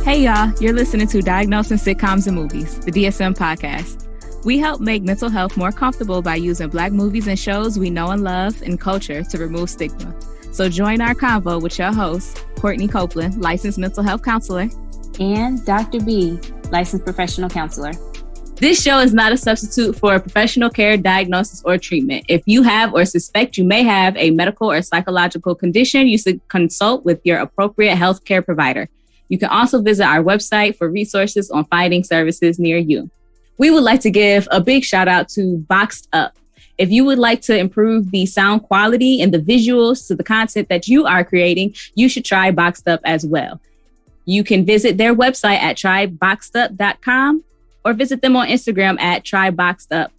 Hey y'all, you're listening to Diagnosing Sitcoms and Movies, the DSM podcast. We help make mental health more comfortable by using Black movies and shows we know and love and culture to remove stigma. So join our convo with your host, Courtney Copeland, licensed mental health counselor, and Dr. B, licensed professional counselor. This show is not a substitute for professional care, diagnosis, or treatment. If you have or suspect you may have a medical or psychological condition, you should consult with your appropriate healthcare provider. You can also visit our website for resources on finding services near you. We would like to give a big shout out to Boxed Up. If you would like to improve the sound quality and the visuals to the content that you are creating, you should try Boxed Up as well. You can visit their website at tryboxedup.com or visit them on Instagram at tryboxedup.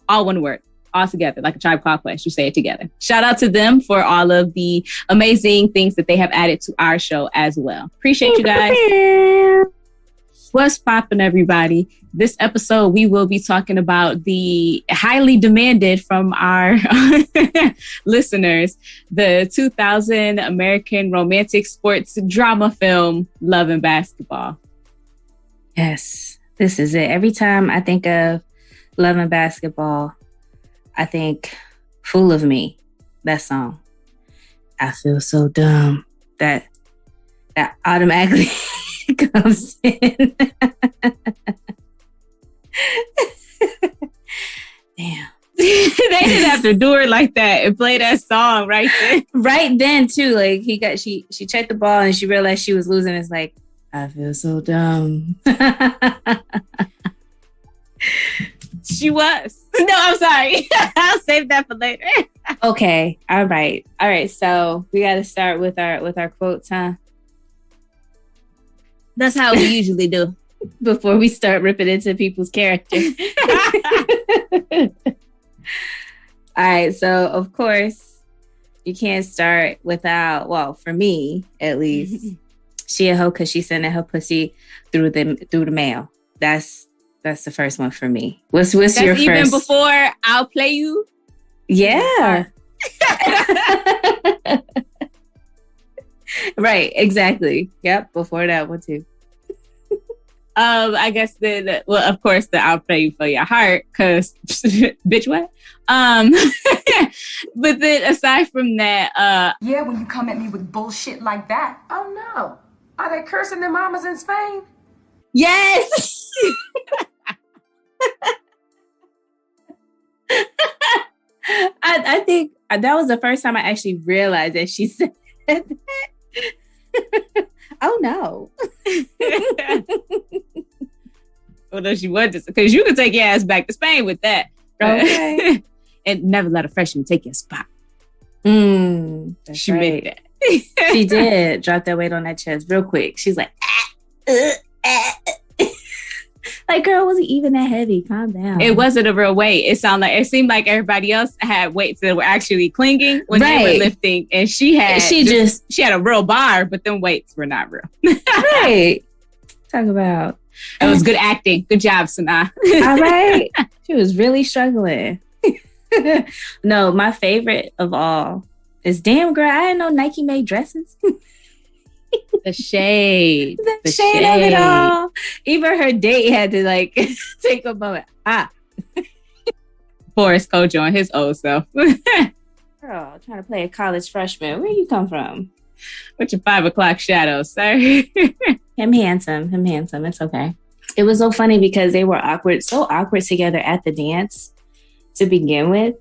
All one word, all together, like a Tribe Called Quest. You say it together. Shout out to them for all of the amazing things that they have added to our show as well. Appreciate you guys. What's poppin', everybody? This episode, we will be talking about the highly demanded from our listeners, the 2000 American romantic sports drama film, Love and Basketball. Yes, this is it. Every time I think of Love and Basketball, I think Fool of Me, that song. I feel so dumb. That automatically comes in. Damn. They didn't have to do it like that and play that song right then. Right then too. Like she checked the ball and she realized she was losing. It's like, I feel so dumb. She was. No, I'm sorry. I'll save that for later. Okay. All right. So we got to start with our quotes, huh? That's how we usually do. Before we start ripping into people's character. All right. So, of course, you can't start without, well, for me, at least, she a hoe because she sending her pussy through the mail. That's the first one for me. What's your first? Even before I'll play you? Yeah. Right. Exactly. Yep. Before that one too. I guess well, of course, I'll play you for your heart, cause bitch, what? But then aside from that, yeah, when you come at me with bullshit like that. Oh no, are they cursing their mamas in Spain? Yes. I think that was the first time I actually realized that she said that. Oh no. Well, no, she was just because you could take your ass back to Spain with that. Okay. And never let a freshman take your spot. She right. Made that. She did drop that weight on that chest real quick. She's like, like, girl, wasn't even that heavy. Calm down. It wasn't a real weight. It seemed like everybody else had weights that were actually clinging when they were lifting, and she had a real bar, but them weights were not real. Right. Talk about. It was good acting. Good job, Sanaa. All right. She was really struggling. No, my favorite of all is, damn, girl, I didn't know Nike made dresses. The shade. The shade of it all. Even her date had to like take a moment. Forrest Kojo on his old self. Girl, trying to play a college freshman. Where you come from? With your 5 o'clock shadows, sir. Him handsome. It's okay. It was so funny because they were so awkward together at the dance to begin with.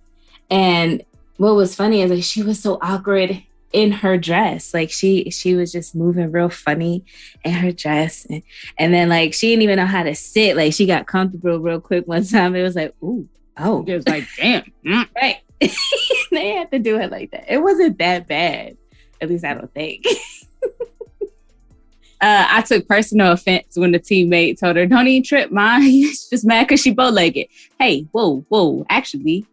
And what was funny is like she was so awkward in her dress. Like she was just moving real funny in her dress. And then like she didn't even know how to sit. Like she got comfortable real quick one time. It was like, ooh, oh. It was like, damn. Right. They had to do it like that. It wasn't that bad. At least I don't think. I took personal offense when the teammate told her, don't even trip, ma. She's just mad because she bow-legged. Hey, whoa. Actually,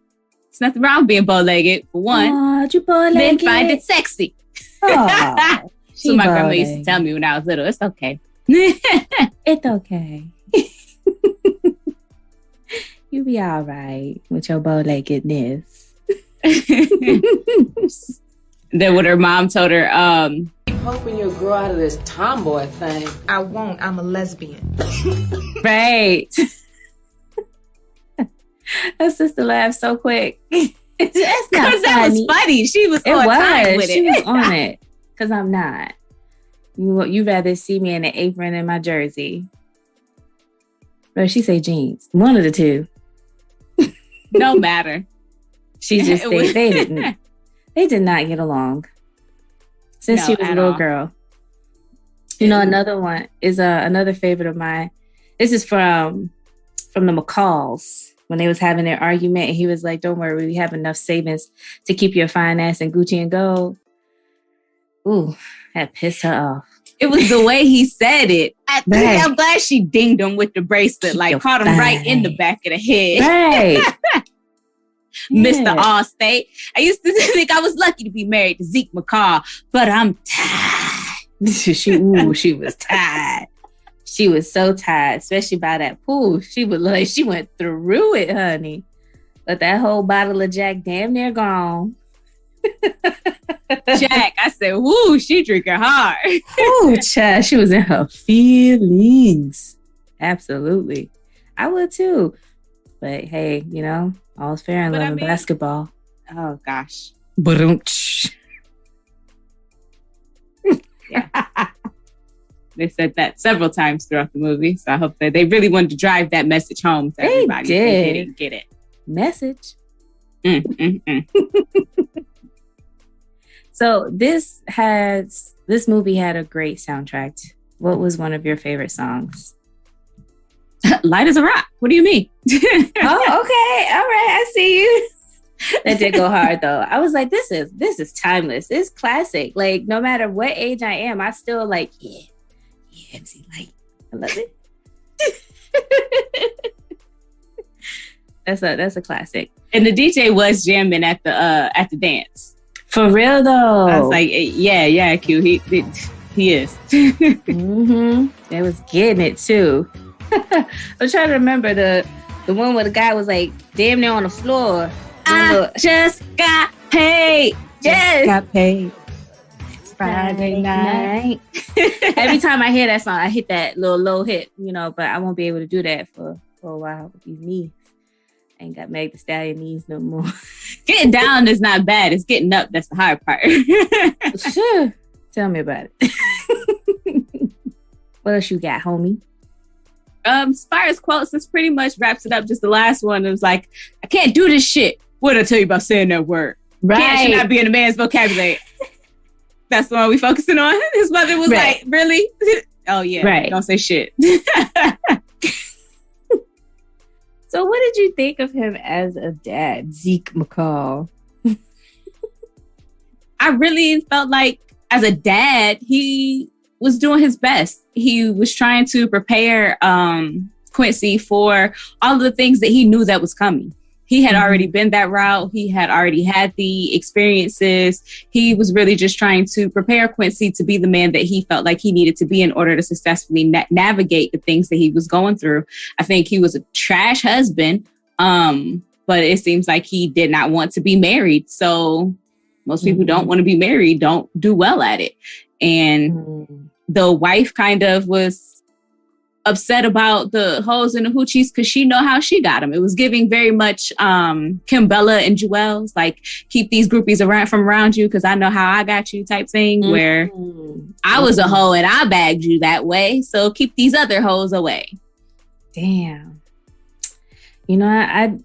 there's nothing wrong with being bow-legged, for one. You bow-legged? Then find it sexy. Oh, so my grandma used to tell me when I was little, it's okay. It's okay. You be all right with your bow-leggedness. Then when her mom told her, hoping you'll grow out of this tomboy thing. I won't. I'm a lesbian. Right. Her sister laughed so quick. That's not funny. That was funny. She was on time with it. She was on it. Because I'm not. You rather see me in an apron and my jersey. Or she say jeans. One of the two. No matter. She just they didn't. They did not get along. Since she was a little girl. You know, another one is another favorite of mine. This is from the McCalls when they was having their argument. And he was like, don't worry, we have enough savings to keep your fine ass in Gucci and gold. Ooh, that pissed her off. It was the way he said it. I'm glad she dinged him with the bracelet, like caught him right in the back of the head. Right. Mr. Allstate. I used to think I was lucky to be married to Zeke McCall, but I'm tired. She was tired. She was so tired, especially by that pool. She went through it, honey. But that whole bottle of Jack damn near gone. Jack, I said, woo, she drinking hard. Ooh, child, she was in her feelings. Absolutely. I would too. But hey, you know, all's fair in love and basketball. Oh, gosh. Yeah. They said that several times throughout the movie. So I hope that they really wanted to drive that message home to everybody. They didn't get it. Message. So this movie had a great soundtrack. What was one of your favorite songs? Light as a Rock. What do you mean? Oh, okay. All right. I see you. That did go hard though. I was like, this is timeless. It's classic. Like no matter what age I am, I still like, yeah, MC Light. I love it. That's a classic. And the DJ was jamming at the dance. For real though. I was like, yeah, Q. He is. Mm-hmm. They was getting it too. I'm trying to remember the one where the guy was like damn near on the floor. I just got paid. Yes. Got paid. It's Friday night. Every time I hear that song, I hit that little low hit, you know, but I won't be able to do that for a while with these knees. I ain't got Meg Thee Stallion knees no more. Getting down is not bad. It's getting up. That's the hard part. Sure. Tell me about it. What else you got, homie? As far as quotes, this pretty much wraps it up. Just the last one. It was like, I can't do this shit. What did I tell you about saying that word? Right. Can't should not be in a man's vocabulary. That's the one we focusing on. His mother was like, really? Oh, yeah. Right. Don't say shit. So what did you think of him as a dad, Zeke McCall? I really felt like as a dad, he was doing his best. He was trying to prepare Quincy for all of the things that he knew that was coming. He had already been that route. He had already had the experiences. He was really just trying to prepare Quincy to be the man that he felt like he needed to be in order to successfully navigate the things that he was going through. I think he was a trash husband, but it seems like he did not want to be married. So most people who don't want to be married don't do well at it. And the wife kind of was upset about the hoes and the hoochies because she know how she got them. It was giving very much Kimbella and Joel's, like, keep these groupies around you because I know how I got you type thing, where I was a hoe and I bagged you that way. So keep these other hoes away. Damn. You know, I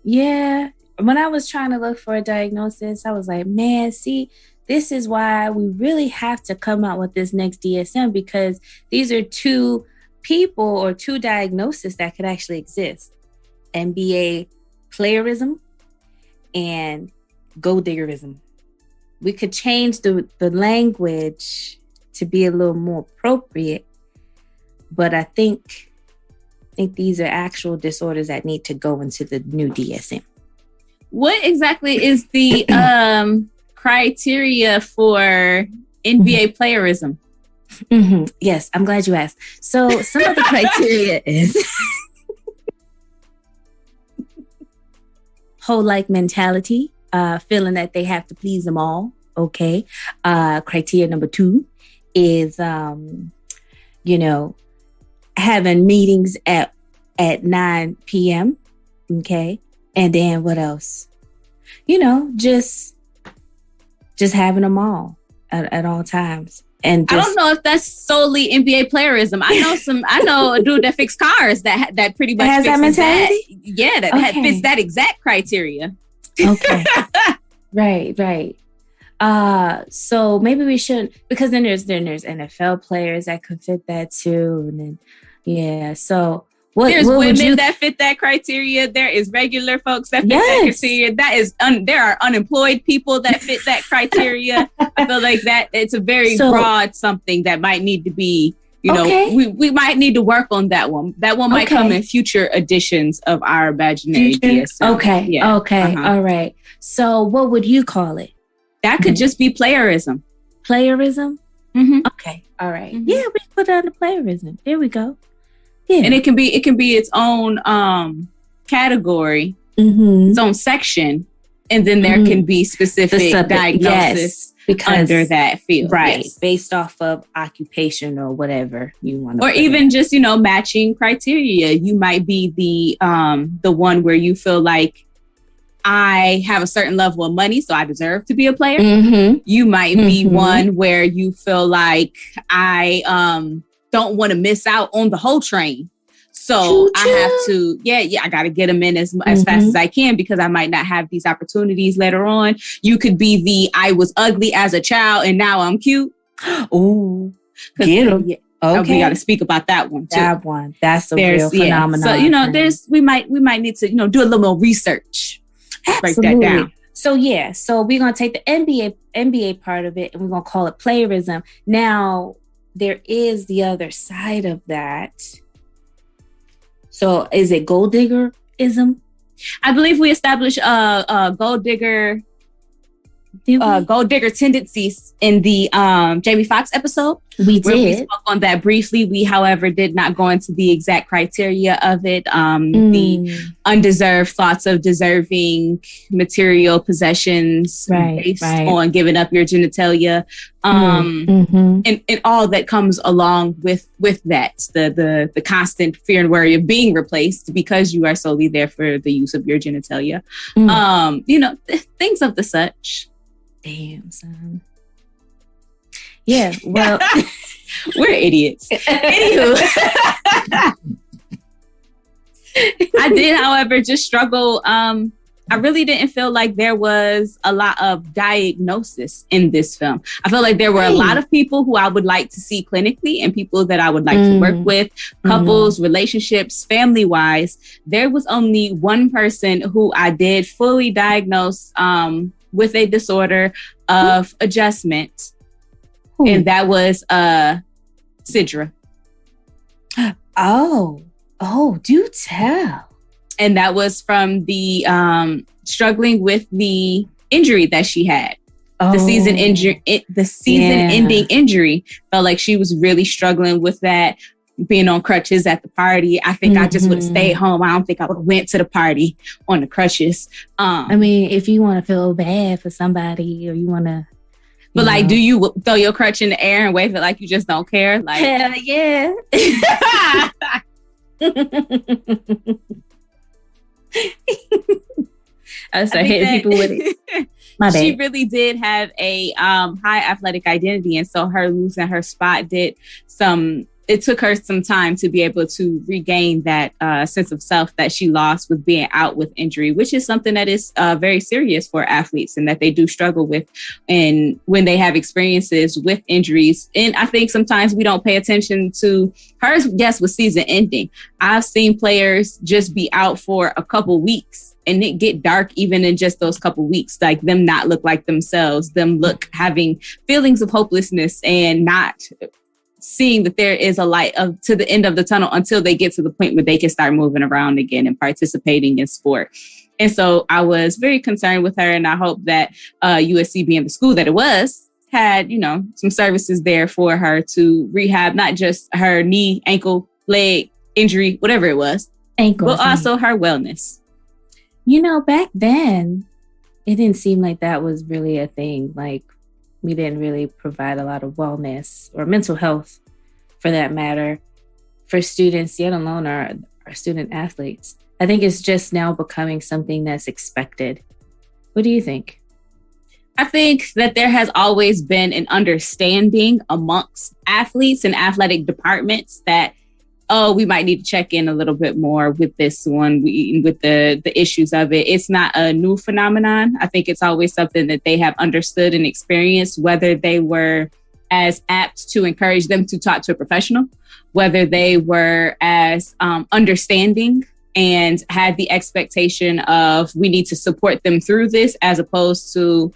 when I was trying to look for a diagnosis, I was like, man, see, this is why we really have to come out with this next DSM, because these are two people or two diagnoses that could actually exist. NBA playerism and gold diggerism. We could change the language to be a little more appropriate, but I think these are actual disorders that need to go into the new DSM. What exactly is the criteria for NBA playerism? Mm-hmm. Yes, I'm glad you asked. So some of the criteria is hoe-like mentality, feeling that they have to please them all. Okay. Criteria number 2 is, having meetings at 9 p.m. Okay. And then what else? Just having them all at all times. And I don't know if that's solely NBA playerism. I know a dude that fixes cars that pretty much has that mentality. That fits that exact criteria. Okay. Right. So maybe we shouldn't, because then there's NFL players that could fit that too. And then, so there's women that fit that criteria. There is regular folks that fit that criteria. There are unemployed people that fit that criteria. I feel like that it's a very broad something that might need to be, we might need to work on that one. That one might come in future editions of our imaginary DSM. Okay. Yeah. Okay. All right. So what would you call it? That could just be playerism. Playerism? Mm-hmm. Okay. All right. Mm-hmm. Yeah, we put on the playerism. There we go. Yeah. And it can be its own category, its own section, and then there can be specific diagnosis under that field. Right. Yes. Based off of occupation or whatever you want to. Or even just, matching criteria. You might be the one where you feel like I have a certain level of money, so I deserve to be a player. Mm-hmm. You might be one where you feel like I don't want to miss out on the whole train. So I have to, I got to get them in as fast as I can because I might not have these opportunities later on. You could be I was ugly as a child and now I'm cute. Ooh, get them. Okay. We got to speak about that one too. That one. That's a real phenomenon. So, we might need to, do a little more research. Absolutely. Break that down. So we're going to take the NBA part of it and we're going to call it playerism. Now, there is the other side of that. So is it gold diggerism? I believe we established gold digger tendencies in the Jamie Foxx episode. We did. We spoke on that briefly. We, however, did not go into the exact criteria of it. The undeserved thoughts of deserving material possessions based on giving up your genitalia. And all that comes along with that. The constant fear and worry of being replaced because you are solely there for the use of your genitalia. Things of the such. Damn, son. Yeah, well, we're idiots. Anywho, I did, however, just struggle. I really didn't feel like there was a lot of diagnosis in this film. I felt like there were a lot of people who I would like to see clinically and people that I would like to work with, couples, relationships, family-wise. There was only one person who I did fully diagnose with a disorder of adjustment. And that was Sidra. Oh, do tell. And that was from the struggling with the injury that she had. The season ending injury. Felt like she was really struggling with that, being on crutches at the party. I think I just would have stayed home. I don't think I would have went to the party on the crutches. I mean, if you want to feel bad for somebody or you want to. But like, do you throw your crutch in the air and wave it like you just don't care? Like, hell yeah. I start hitting people with it. My bad. She really did have a high athletic identity, and so her losing her spot it took her some time to be able to regain that sense of self that she lost with being out with injury, which is something that is very serious for athletes and that they do struggle with. And when they have experiences with injuries, and I think sometimes we don't pay attention to hers, yes, with season ending. I've seen players just be out for a couple weeks and it get dark even in just those couple weeks, like them not look like themselves, them having feelings of hopelessness and not seeing that there is a light to the end of the tunnel until they get to the point where they can start moving around again and participating in sport. And so I was very concerned with her, and I hope that USC, being the school that it was, had, some services there for her to rehab, not just her knee, ankle, leg injury, whatever it was, but also her wellness. Back then, it didn't seem like that was really a thing. Like, we didn't really provide a lot of wellness or mental health, for that matter, for students, yet alone our student athletes. I think it's just now becoming something that's expected. What do you think? I think that there has always been an understanding amongst athletes and athletic departments that, we might need to check in a little bit more with this one, with the issues of it. It's not a new phenomenon. I think it's always something that they have understood and experienced, whether they were as apt to encourage them to talk to a professional, whether they were as understanding and had the expectation of we need to support them through this, as opposed to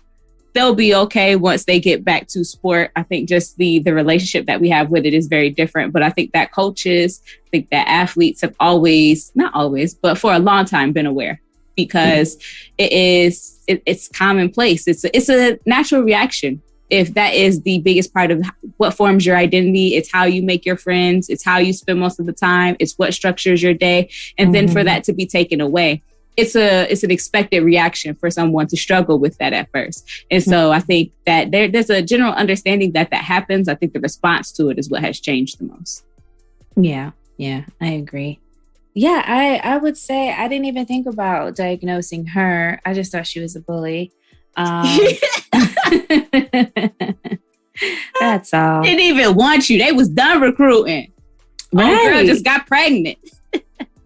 they'll be okay once they get back to sport. I think just the relationship that we have with it is very different. But I think that coaches, I think that athletes have always, not always, but for a long time been aware, because it's commonplace. It's a natural reaction. If that is the biggest part of what forms your identity, it's how you make your friends, it's how you spend most of the time, it's what structures your day. And then for that to be taken away, it's an expected reaction for someone to struggle with that at first. And so I think that there's a general understanding that happens. I think the response to it is what has changed the most. Yeah, I agree. Yeah, I would say I didn't even think about diagnosing her. I just thought she was a bully. That's all. Didn't even want you. They was done recruiting. Right. Oh, girl just got pregnant.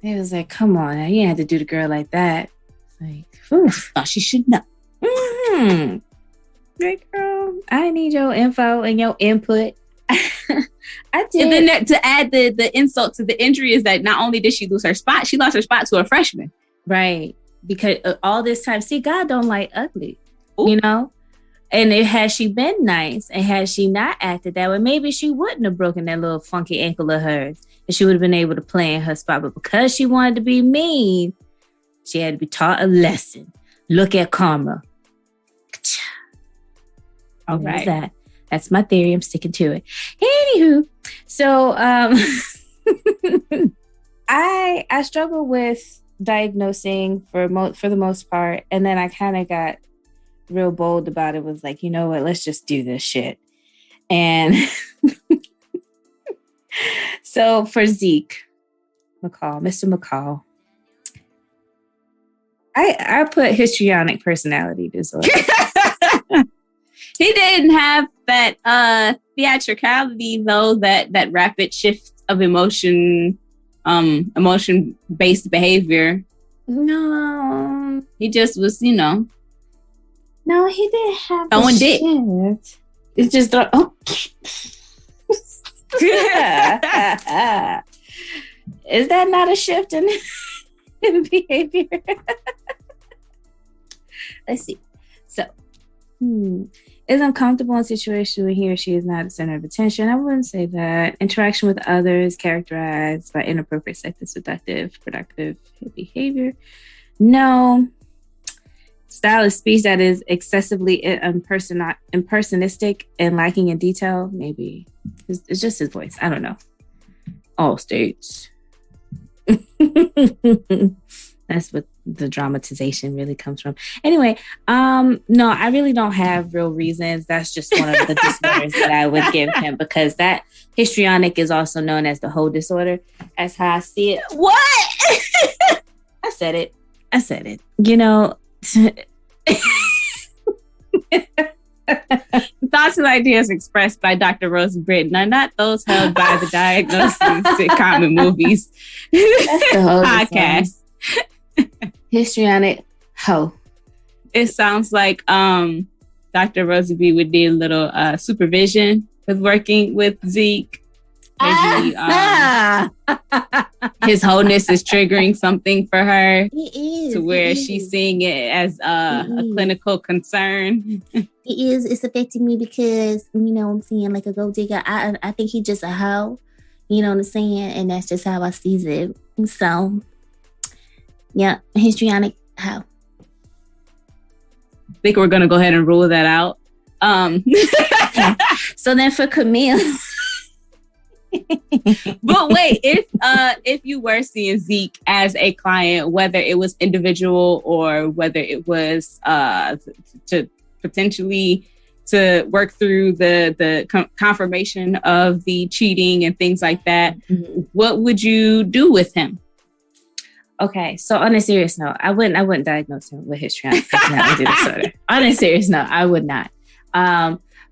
It was like, come on, now. You didn't have to do the girl like that. Like, thought she should know. Mm-hmm. Like, girl, I need your info and your input. I did. And then to add the insult to the injury is that not only did she lose her spot, she lost her spot to a freshman. Right. Because all this time, see, God don't like ugly. Ooh. You know? And had she been nice and had she not acted that way, maybe she wouldn't have broken that little funky ankle of hers. And she would have been able to play in her spot. But because she wanted to be mean, she had to be taught a lesson. Look at karma. All right. That's my theory. I'm sticking to it. Anywho, so I struggle with diagnosing for the most part. And then I kind of got real bold about it. Was like, you know what? Let's just do this shit. And so for Zeke McCall, Mr. McCall, I put histrionic personality disorder. He didn't have that theatricality, though, that rapid shift of emotion-based behavior. No. He just was, No, he didn't have throwing dick. It's just Is that not a shift in behavior? Let's see. So, is uncomfortable in situations where he or she is not the center of attention. I wouldn't say that. Interaction with others characterized by inappropriate, sexist, seductive, productive behavior. No. Style of speech that is excessively impersonistic and lacking in detail. Maybe it's just his voice. I don't know. All states. That's what the dramatization really comes from. Anyway, no, I really don't have real reasons. That's just one of the disorders that I would give him, because that histrionic is also known as the whole disorder. That's how I see it. What? I said it. Thoughts and ideas expressed by Dr. Rose Britton are not those held by the Diagnosis sitcom and movies podcast. Histrionic hoe. It sounds like Dr. Rosie B would need a little supervision with working with Zeke. His wholeness is triggering something for her. It is. To where she's seeing it as a clinical concern. It is. It's affecting me because, I'm seeing like a gold digger. I think he's just a hoe. You know what I'm saying? And that's just how I see it. So, yeah, histrionic hoe. I think we're going to go ahead and rule that out. So then for Camille... But wait, if you were seeing Zeke as a client, whether it was individual or whether it was to potentially to work through the confirmation of the cheating and things like that, what would you do with him? Okay, so on a serious note, I wouldn't diagnose him with histrionic personality disorder. On a serious note, I would not.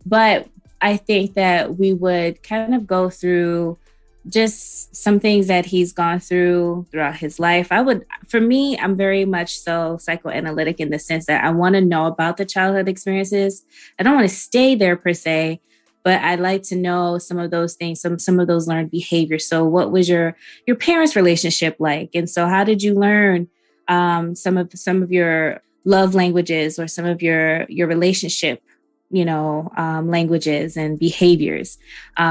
But I think that we would kind of go through just some things that he's gone throughout his life. For me, I'm very much so psychoanalytic in the sense that I want to know about the childhood experiences. I don't want to stay there per se, but I'd like to know some of those things, some of those learned behaviors. So what was your parents' relationship like? And so how did you learn some of your love languages or some of your relationship languages and behaviors.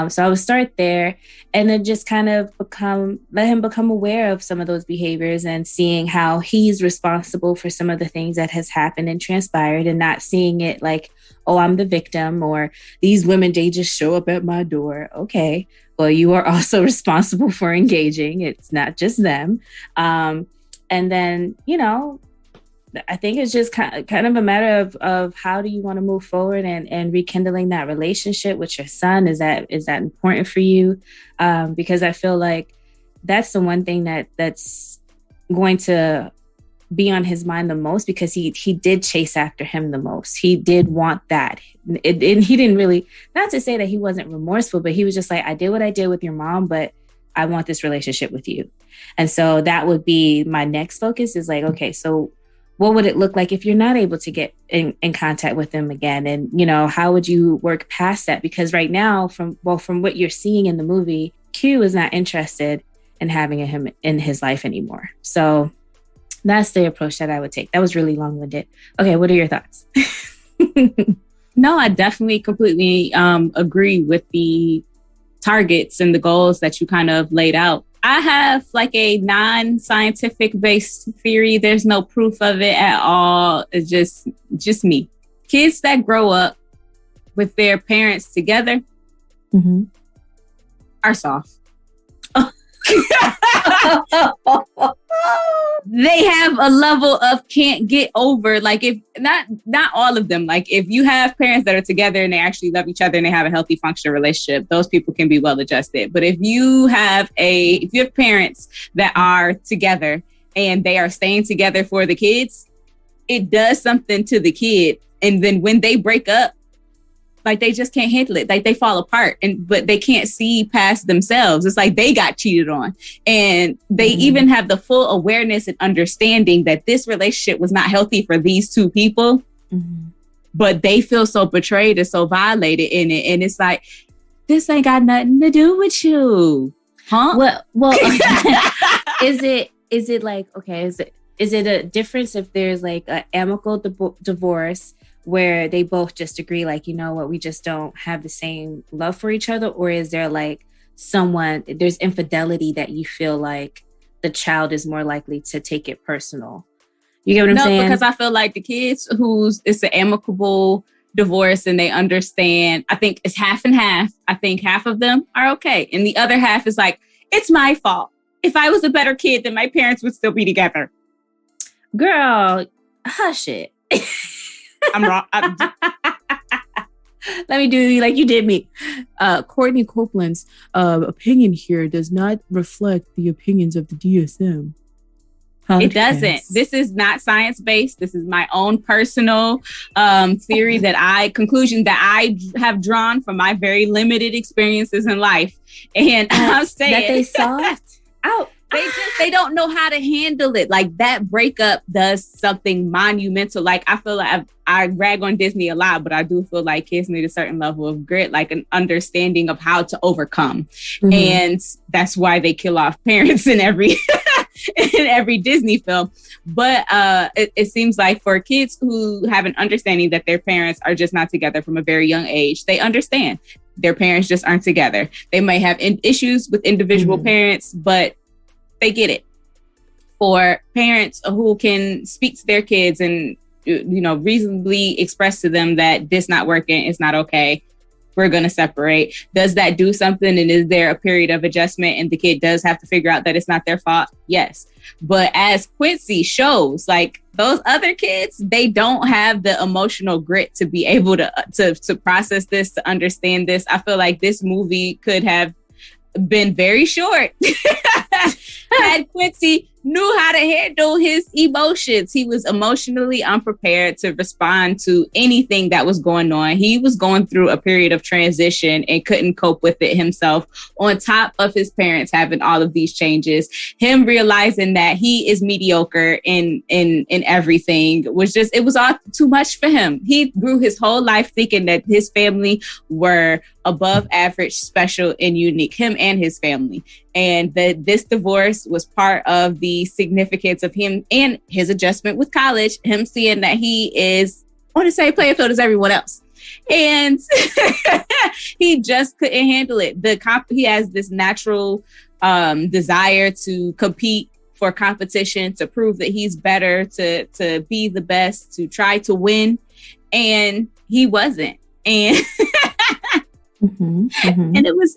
So I would start there and then just kind of let him become aware of some of those behaviors and seeing how he's responsible for some of the things that has happened and transpired, and not seeing it like, oh, I'm the victim, or these women, they just show up at my door. Okay, well, you are also responsible for engaging. It's not just them. And then, I think it's just kind of a matter of how do you want to move forward and rekindling that relationship with your son. Is that important for you? Because I feel like that's the one thing that's going to be on his mind the most, because he did chase after him the most. He did want that. And he didn't really, not to say that he wasn't remorseful, but he was just like, I did what I did with your mom, but I want this relationship with you. And so that would be my next focus, is like, okay, so what would it look like if you're not able to get in contact with them again? And, how would you work past that? Because right now, from what you're seeing in the movie, Q is not interested in having him in his life anymore. So that's the approach that I would take. That was really long-winded. Okay, what are your thoughts? No, I definitely completely agree with the targets and the goals that you kind of laid out. I have like a non-scientific based theory. There's no proof of it at all. It's just me. Kids that grow up with their parents together are soft. They have a level of can't get over, like, if not all of them. Like, if you have parents that are together and they actually love each other and they have a healthy functional relationship, those people can be well adjusted. But if you have parents that are together and they are staying together for the kids, it does something to the kid. And then when they break up, like, they just can't handle it. Like, they fall apart, but they can't see past themselves. It's like they got cheated on, and they even have the full awareness and understanding that this relationship was not healthy for these two people, but they feel so betrayed and so violated in it. And it's like, this ain't got nothing to do with you, huh? Well, is it like, okay, is it a difference if there's like an amicable divorce where they both just agree, like, you know what, we just don't have the same love for each other? Or is there like there's infidelity that you feel like the child is more likely to take it personal? You get what I'm saying? No, because I feel like the kids it's an amicable divorce and they understand, I think it's half and half. I think half of them are okay. And the other half is like, it's my fault. If I was a better kid, then my parents would still be together. Girl, hush it. I'm wrong. Let me do you like you did me. Courtney Copeland's opinion here does not reflect the opinions of the DSM. It doesn't. This is not science-based. This is my own personal conclusion that I have drawn from my very limited experiences in life. And I'm saying that they soft out. They don't know how to handle it. Like, that breakup does something monumental. Like, I feel like I rag on Disney a lot, but I do feel like kids need a certain level of grit, like an understanding of how to overcome. And that's why they kill off parents in every Disney film. But it seems like for kids who have an understanding that their parents are just not together from a very young age, they understand their parents just aren't together. They may have issues with individual parents, but they get it. For parents who can speak to their kids and, reasonably express to them that this not working, it's not okay, we're going to separate. Does that do something? And is there a period of adjustment and the kid does have to figure out that it's not their fault? Yes. But as Quincy shows, like those other kids, they don't have the emotional grit to be able to process this, to understand this. I feel like this movie could have been very short had Quincy knew how to handle his emotions. He was emotionally unprepared to respond to anything that was going on. He was going through a period of transition and couldn't cope with it himself, on top of his parents having all of these changes. Him realizing that he is mediocre in everything was just, it was all too much for him. He grew his whole life thinking that his family were above average, special, and unique, him and his family. And that this divorce was part of the significance of him and his adjustment with college, him seeing that he is on the same playing field as everyone else. And he just couldn't handle it. He has this natural desire to compete for competition, to prove that he's better, to be the best, to try to win. And he wasn't. And and it was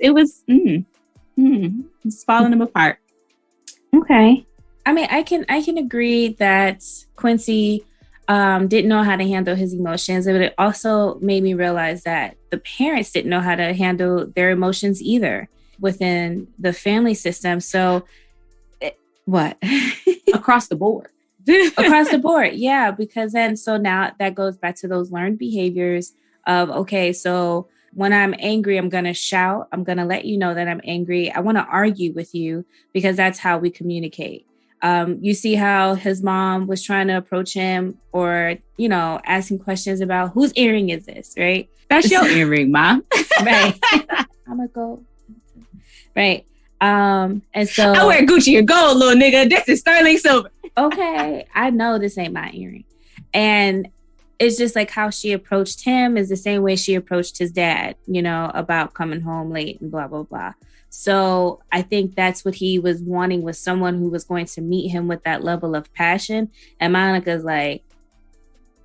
it's falling him apart. Okay. I mean, I can agree that Quincy didn't know how to handle his emotions, but it also made me realize that the parents didn't know how to handle their emotions either within the family system. So what? Across the board. Across the board. Yeah. Because then, so now that goes back to those learned behaviors of, okay, so when I'm angry, I'm going to shout. I'm going to let you know that I'm angry. I want to argue with you because that's how we communicate. You see how his mom was trying to approach him or, asking questions about whose earring is this, right? That's your earring, Mom. Right. I'm going to go. Right. And so I wear Gucci or gold, little nigga. This is sterling silver. Okay. I know this ain't my earring. And it's just like how she approached him is the same way she approached his dad, about coming home late and blah, blah, blah. So I think that's what he was wanting, was someone who was going to meet him with that level of passion. And Monica's like,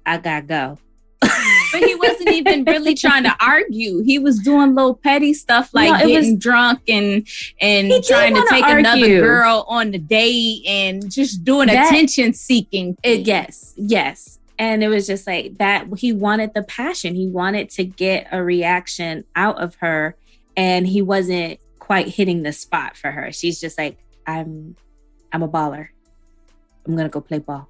I gotta go. But he wasn't even really trying to argue. He was doing little petty stuff like getting drunk and trying to take another girl on the date and just doing attention seeking. Yes. And it was just like that. He wanted the passion. He wanted to get a reaction out of her. And he wasn't quite hitting the spot for her. She's just like, I'm a baller. I'm going to go play ball.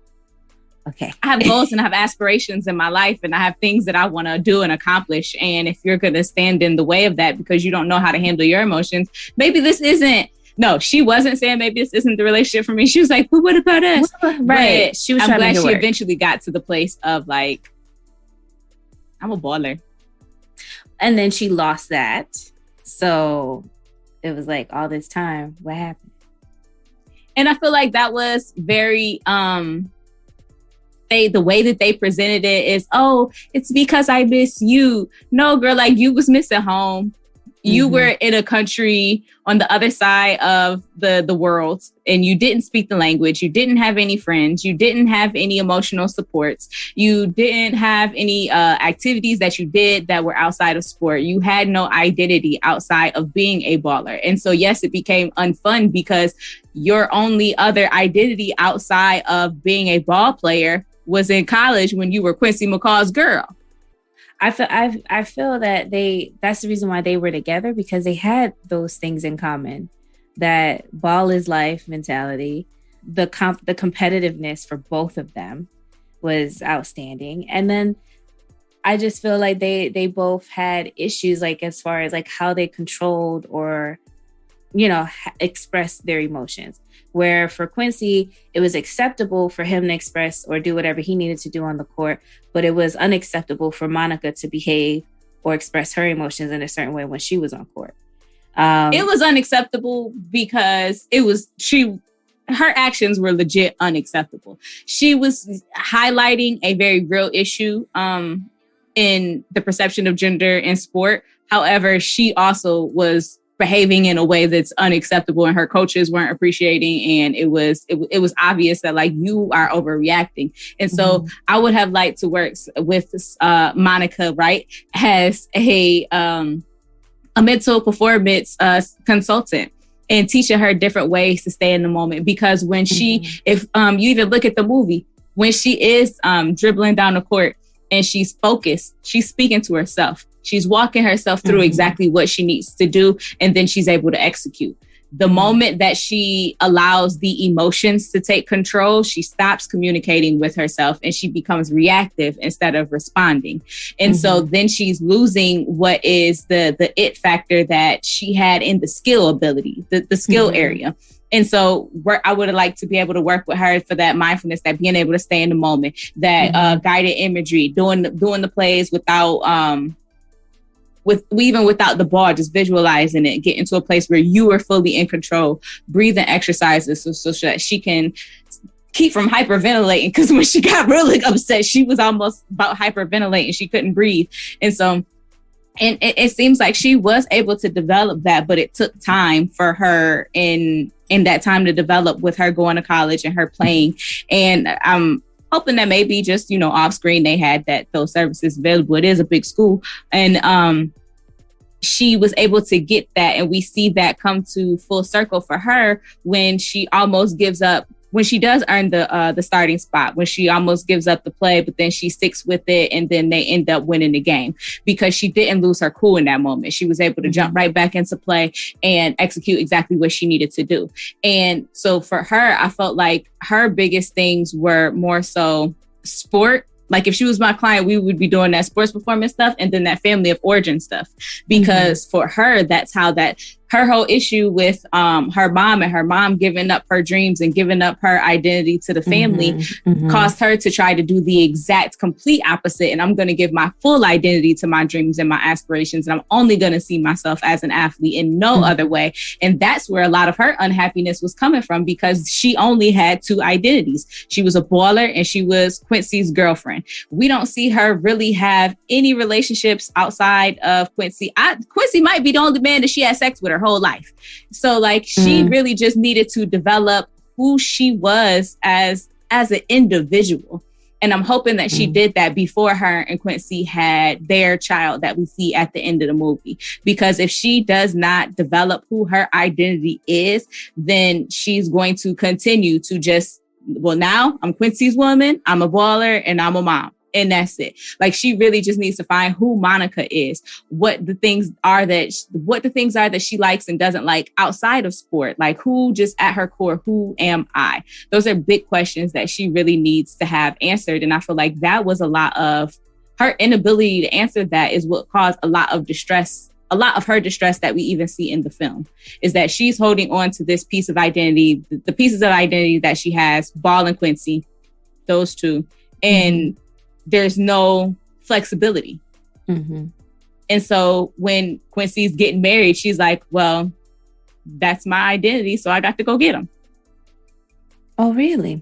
Okay. I have goals and I have aspirations in my life and I have things that I want to do and accomplish. And if you're going to stand in the way of that because you don't know how to handle your emotions, maybe this isn't. No, she wasn't saying maybe this isn't the relationship for me. She was like, but what about us? Right. But she was I'm glad she eventually got to the place of like, I'm a baller. And then she lost that. So it was like all this time, what happened? And I feel like that was very, the way that they presented it is, oh, it's because I miss you. No, girl, like you was missing home. You were in a country on the other side of the world and you didn't speak the language. You didn't have any friends. You didn't have any emotional supports. You didn't have any activities that you did that were outside of sport. You had no identity outside of being a baller. And so, yes, it became unfun because your only other identity outside of being a ball player was in college when you were Quincy McCall's girl. I feel that that's the reason why they were together, because they had those things in common. That ball is life mentality, the competitiveness for both of them was outstanding. And then I just feel like they both had issues, like as far as like how they controlled or, expressed their emotions. Where for Quincy, it was acceptable for him to express or do whatever he needed to do on the court, but it was unacceptable for Monica to behave or express her emotions in a certain way when she was on court. It was unacceptable because her actions were legit unacceptable. She was highlighting a very real issue in the perception of gender in sport. However, she also was behaving in a way that's unacceptable and her coaches weren't appreciating. And it was obvious that like you are overreacting. And so I would have liked to work with Monica, right, as a mental performance consultant and teaching her different ways to stay in the moment. Because when if you even look at the movie, when she is dribbling down the court and she's focused, she's speaking to herself. She's walking herself through exactly what she needs to do, and then she's able to execute. The moment that she allows the emotions to take control, she stops communicating with herself and she becomes reactive instead of responding. And so then she's losing what is the it factor that she had in the skill ability, the skill area. And so I would have liked to be able to work with her for that mindfulness, that being able to stay in the moment, that guided imagery, doing the plays without even without the ball, just visualizing it, getting to a place where you are fully in control, breathing exercises so that she can keep from hyperventilating. Because when she got really upset, she was almost about hyperventilating. She couldn't breathe. And so, and it seems like she was able to develop that, but it took time for her in that time to develop with her going to college and her playing. And I'm hoping that maybe just, off screen, they had those services available. It is a big school. And she was able to get that. And we see that come to full circle for her when she almost gives up, when she does earn the starting spot, when she almost gives up the play, but then she sticks with it and then they end up winning the game because she didn't lose her cool in that moment. She was able to jump right back into play and execute exactly what she needed to do. And so for her, I felt like her biggest things were more so sport. Like if she was my client, we would be doing that sports performance stuff and then that family of origin stuff, because for her, that's how her whole issue with her mom and her mom giving up her dreams and giving up her identity to the family caused her to try to do the exact complete opposite. And I'm going to give my full identity to my dreams and my aspirations. And I'm only going to see myself as an athlete in no other way. And that's where a lot of her unhappiness was coming from, because she only had two identities. She was a baller and she was Quincy's girlfriend. We don't see her really have any relationships outside of Quincy. Quincy might be the only man that she had sex with her whole life. So like she really just needed to develop who she was as an individual. And I'm hoping that she did that before her and Quincy had their child that we see at the end of the movie. Because if she does not develop who her identity is, then she's going to continue to just, well, now I'm Quincy's woman, I'm a baller, and I'm a mom. And that's it. Like she really just needs to find who Monica is, what the things are that she likes and doesn't like outside of sport. Like who just at her core, who am I? Those are big questions that she really needs to have answered. And I feel like that was a lot of her inability to answer that is what caused a lot of distress. A lot of her distress that we even see in the film is that she's holding on to this piece of identity, the pieces of identity that she has, Ball and Quincy, those two. And there's no flexibility. And so when Quincy's getting married, she's like, well, that's my identity, so I got to go get him. Oh, really?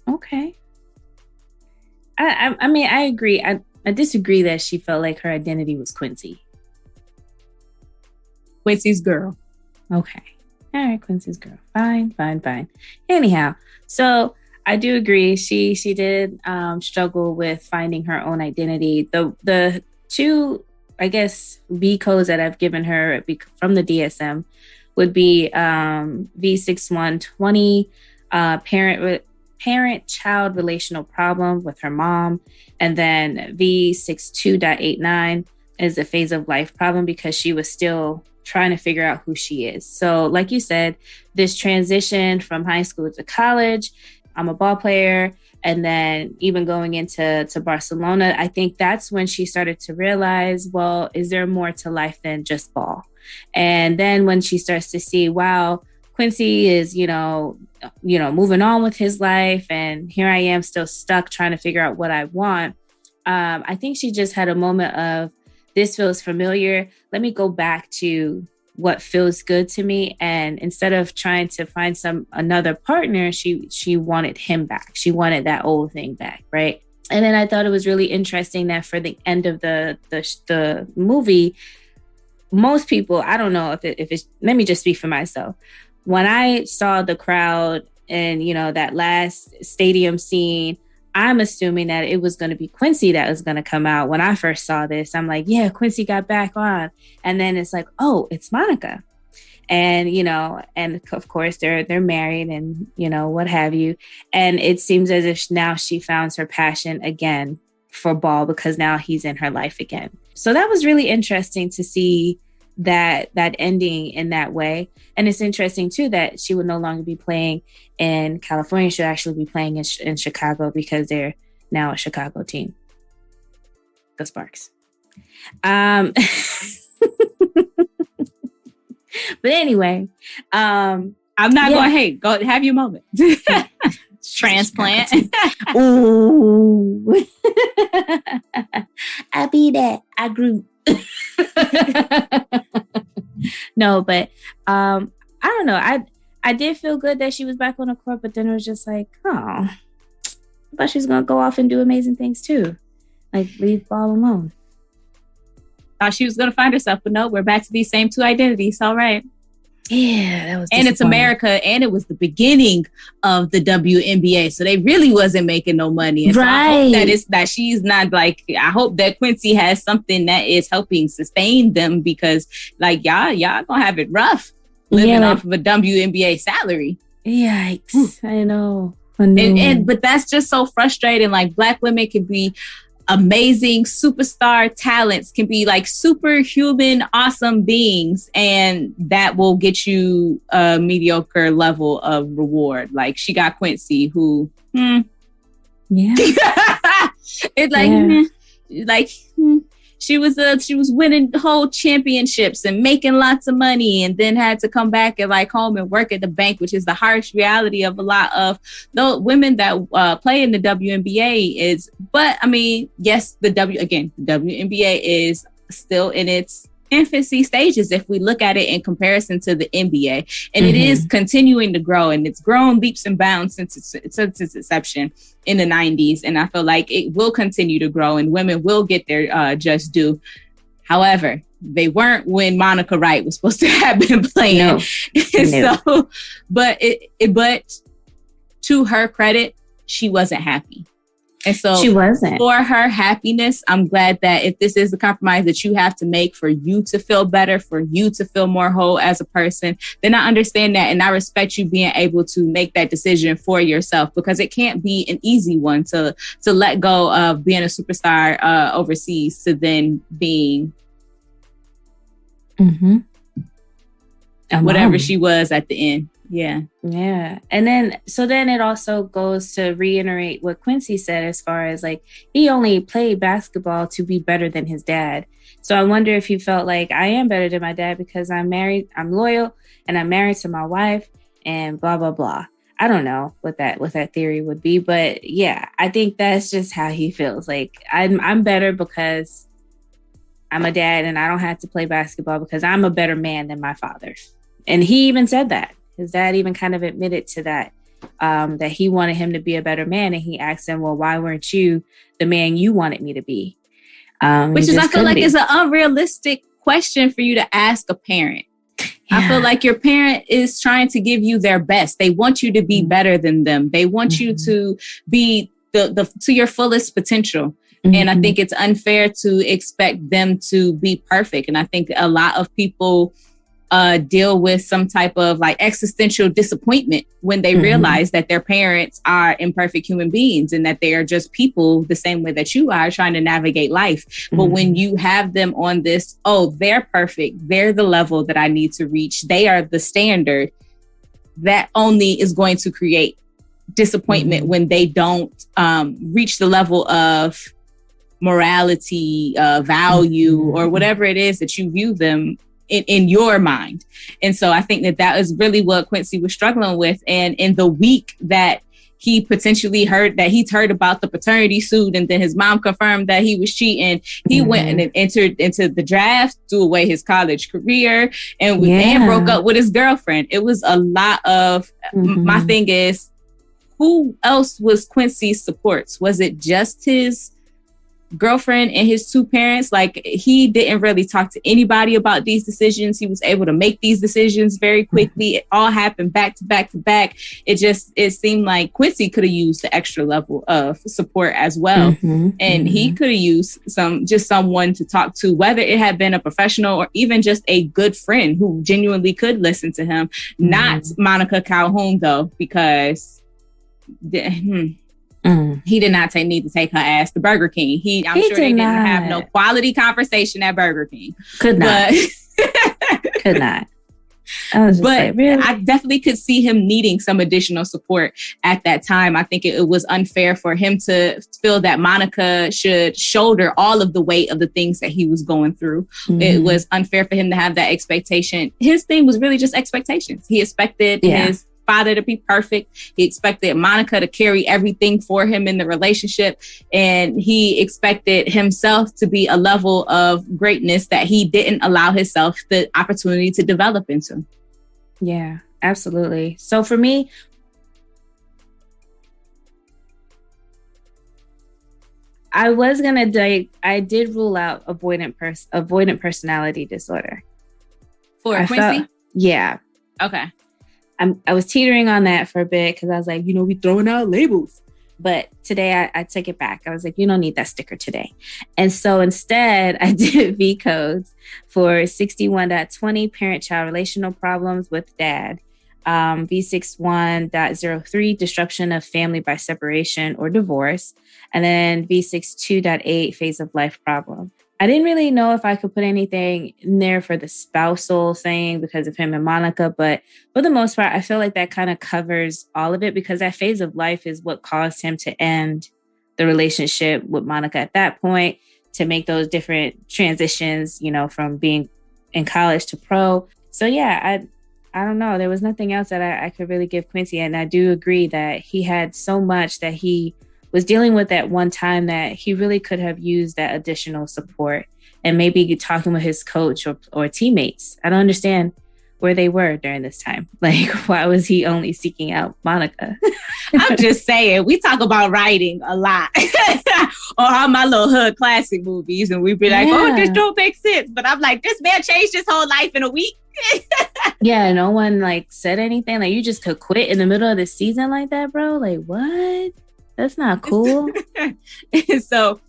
Okay. I mean, I agree. I disagree that she felt like her identity was Quincy. Quincy's girl. Okay. All right, Quincy's girl. Fine. Anyhow, so I do agree. She did struggle with finding her own identity. The two, I guess, V codes that I've given her from the DSM would be V6120, parent-child relational problem with her mom, and then V62.89 is a phase of life problem because she was still trying to figure out who she is. So, like you said, this transition from high school to college. I'm a ball player. And then even going into Barcelona, I think that's when she started to realize, well, is there more to life than just ball? And then when she starts to see, wow, Quincy is, moving on with his life. And here I am still stuck trying to figure out what I want. I think she just had a moment of, this feels familiar. Let me go back to what feels good to me. And instead of trying to find another partner, she wanted him back. She wanted that old thing back, right? And then I thought it was really interesting that for the end of the movie, most people, I don't know if it's, let me just speak for myself. When I saw the crowd and, you know, that last stadium scene, I'm assuming that it was going to be Quincy that was going to come out. When I first saw this, I'm like, yeah, Quincy got back on. And then it's like, oh, it's Monica. And, you know, and of course they're married and, you know, what have you. And it seems as if now she found her passion again for ball because now he's in her life again. So that was really interesting to see that ending in that way. And it's interesting too that she would no longer be playing in California. She'll actually be playing in Chicago because they're now a Chicago team. Go Sparks. But anyway, I'm not going to hate. Go have your moment. Transplant. Ooh. I be that. I grew. No, but I don't know. I did feel good that she was back on the court, but then it was just like, oh, I thought she was gonna go off and do amazing things too. Like leave ball alone. Thought she was gonna find herself, but no, we're back to these same two identities. All right. Yeah, that was. And it's America, and it was the beginning of the WNBA, so they really wasn't making no money. And so I hope that she's not like. I hope that Quincy has something that is helping sustain them because, like, y'all gonna have it rough living off of a WNBA salary. Yikes! I know. But that's just so frustrating. Like, Black women can be amazing superstar talents, can be like superhuman awesome beings, and that will get you a mediocre level of reward. Like she got Quincy who she was winning whole championships and making lots of money, and then had to come back and like home and work at the bank, which is the harsh reality of a lot of the women that play in the WNBA is. But I mean, yes, the WNBA is still in its infancy stages if we look at it in comparison to the NBA, and it is continuing to grow, and it's grown leaps and bounds since its inception in the 90s, and I feel like it will continue to grow and women will get their just due. However, they weren't when Monica Wright was supposed to have been playing. No. So but to her credit, she wasn't happy. And so she wasn't. For her happiness, I'm glad that if this is the compromise that you have to make for you to feel better, for you to feel more whole as a person, then I understand that. And I respect you being able to make that decision for yourself, because it can't be an easy one to let go of being a superstar overseas to then being whatever she was at the end. Yeah. And then it also goes to reiterate what Quincy said as far as like, he only played basketball to be better than his dad. So I wonder if he felt like, I am better than my dad because I'm married, I'm loyal, and I'm married to my wife and blah, blah, blah. I don't know what that theory would be, but yeah, I think that's just how he feels. Like I'm better because I'm a dad and I don't have to play basketball because I'm a better man than my father. And he even said that. His dad even kind of admitted to that, that he wanted him to be a better man. And he asked him, well, why weren't you the man you wanted me to be? Which is, I feel like, is an unrealistic question for you to ask a parent. Yeah. I feel like your parent is trying to give you their best. They want you to be better than them. They want you to be to your fullest potential. And I think it's unfair to expect them to be perfect. And I think a lot of people deal with some type of like existential disappointment when they realize that their parents are imperfect human beings and that they are just people the same way that you are trying to navigate life. But when you have them on this, oh, they're perfect, they're the level that I need to reach, they are the standard, that only is going to create disappointment when they don't reach the level of morality, value, or whatever it is that you view them in your mind. And so I think that is really what Quincy was struggling with. And in the week that he potentially heard about the paternity suit, and then his mom confirmed that he was cheating, he went and entered into the draft, threw away his college career, and broke up with his girlfriend. It was a lot of, my thing is, who else was Quincy's supports? Was it just his girlfriend and his two parents, like he didn't really talk to anybody about these decisions. He was able to make these decisions very quickly. It all happened back to back to back. It seemed like Quincy could have used the extra level of support as well. And he could have used someone to talk to, whether it had been a professional or even just a good friend who genuinely could listen to him. Not Monica Calhoun though, because he did not need to take her ass to Burger King. I'm sure they didn't have no quality conversation at Burger King. Could not. Could not. Really? I definitely could see him needing some additional support at that time. I think it was unfair for him to feel that Monica should shoulder all of the weight of the things that he was going through. It was unfair for him to have that expectation. His thing was really just expectations. He expected his father to be perfect. He expected Monica to carry everything for him in the relationship. And he expected himself to be a level of greatness that he didn't allow himself the opportunity to develop into. Yeah, absolutely. So for me, I did rule out avoidant personality disorder. For Quincy? Yeah. Okay. I was teetering on that for a bit because I was like, we throwing out labels. But today I took it back. I was like, you don't need that sticker today. And so instead, I did V codes for 61.20 parent-child relational problems with dad, V61.03 disruption of family by separation or divorce, and then V62.8 phase of life problem. I didn't really know if I could put anything in there for the spousal thing because of him and Monica, but for the most part, I feel like that kind of covers all of it because that phase of life is what caused him to end the relationship with Monica at that point, to make those different transitions, from being in college to pro. So yeah, I don't know. There was nothing else that I could really give Quincy. And I do agree that he had so much that he was dealing with at one time that he really could have used that additional support and maybe talking with his coach or teammates. I don't understand where they were during this time. Like, why was he only seeking out Monica? I'm just saying, we talk about writing a lot or all my little hood classic movies, and we'd be like, oh, this don't make sense. But I'm like, this man changed his whole life in a week. Yeah, no one said anything. Like, you just could quit in the middle of the season like that, bro? Like, what? That's not cool. So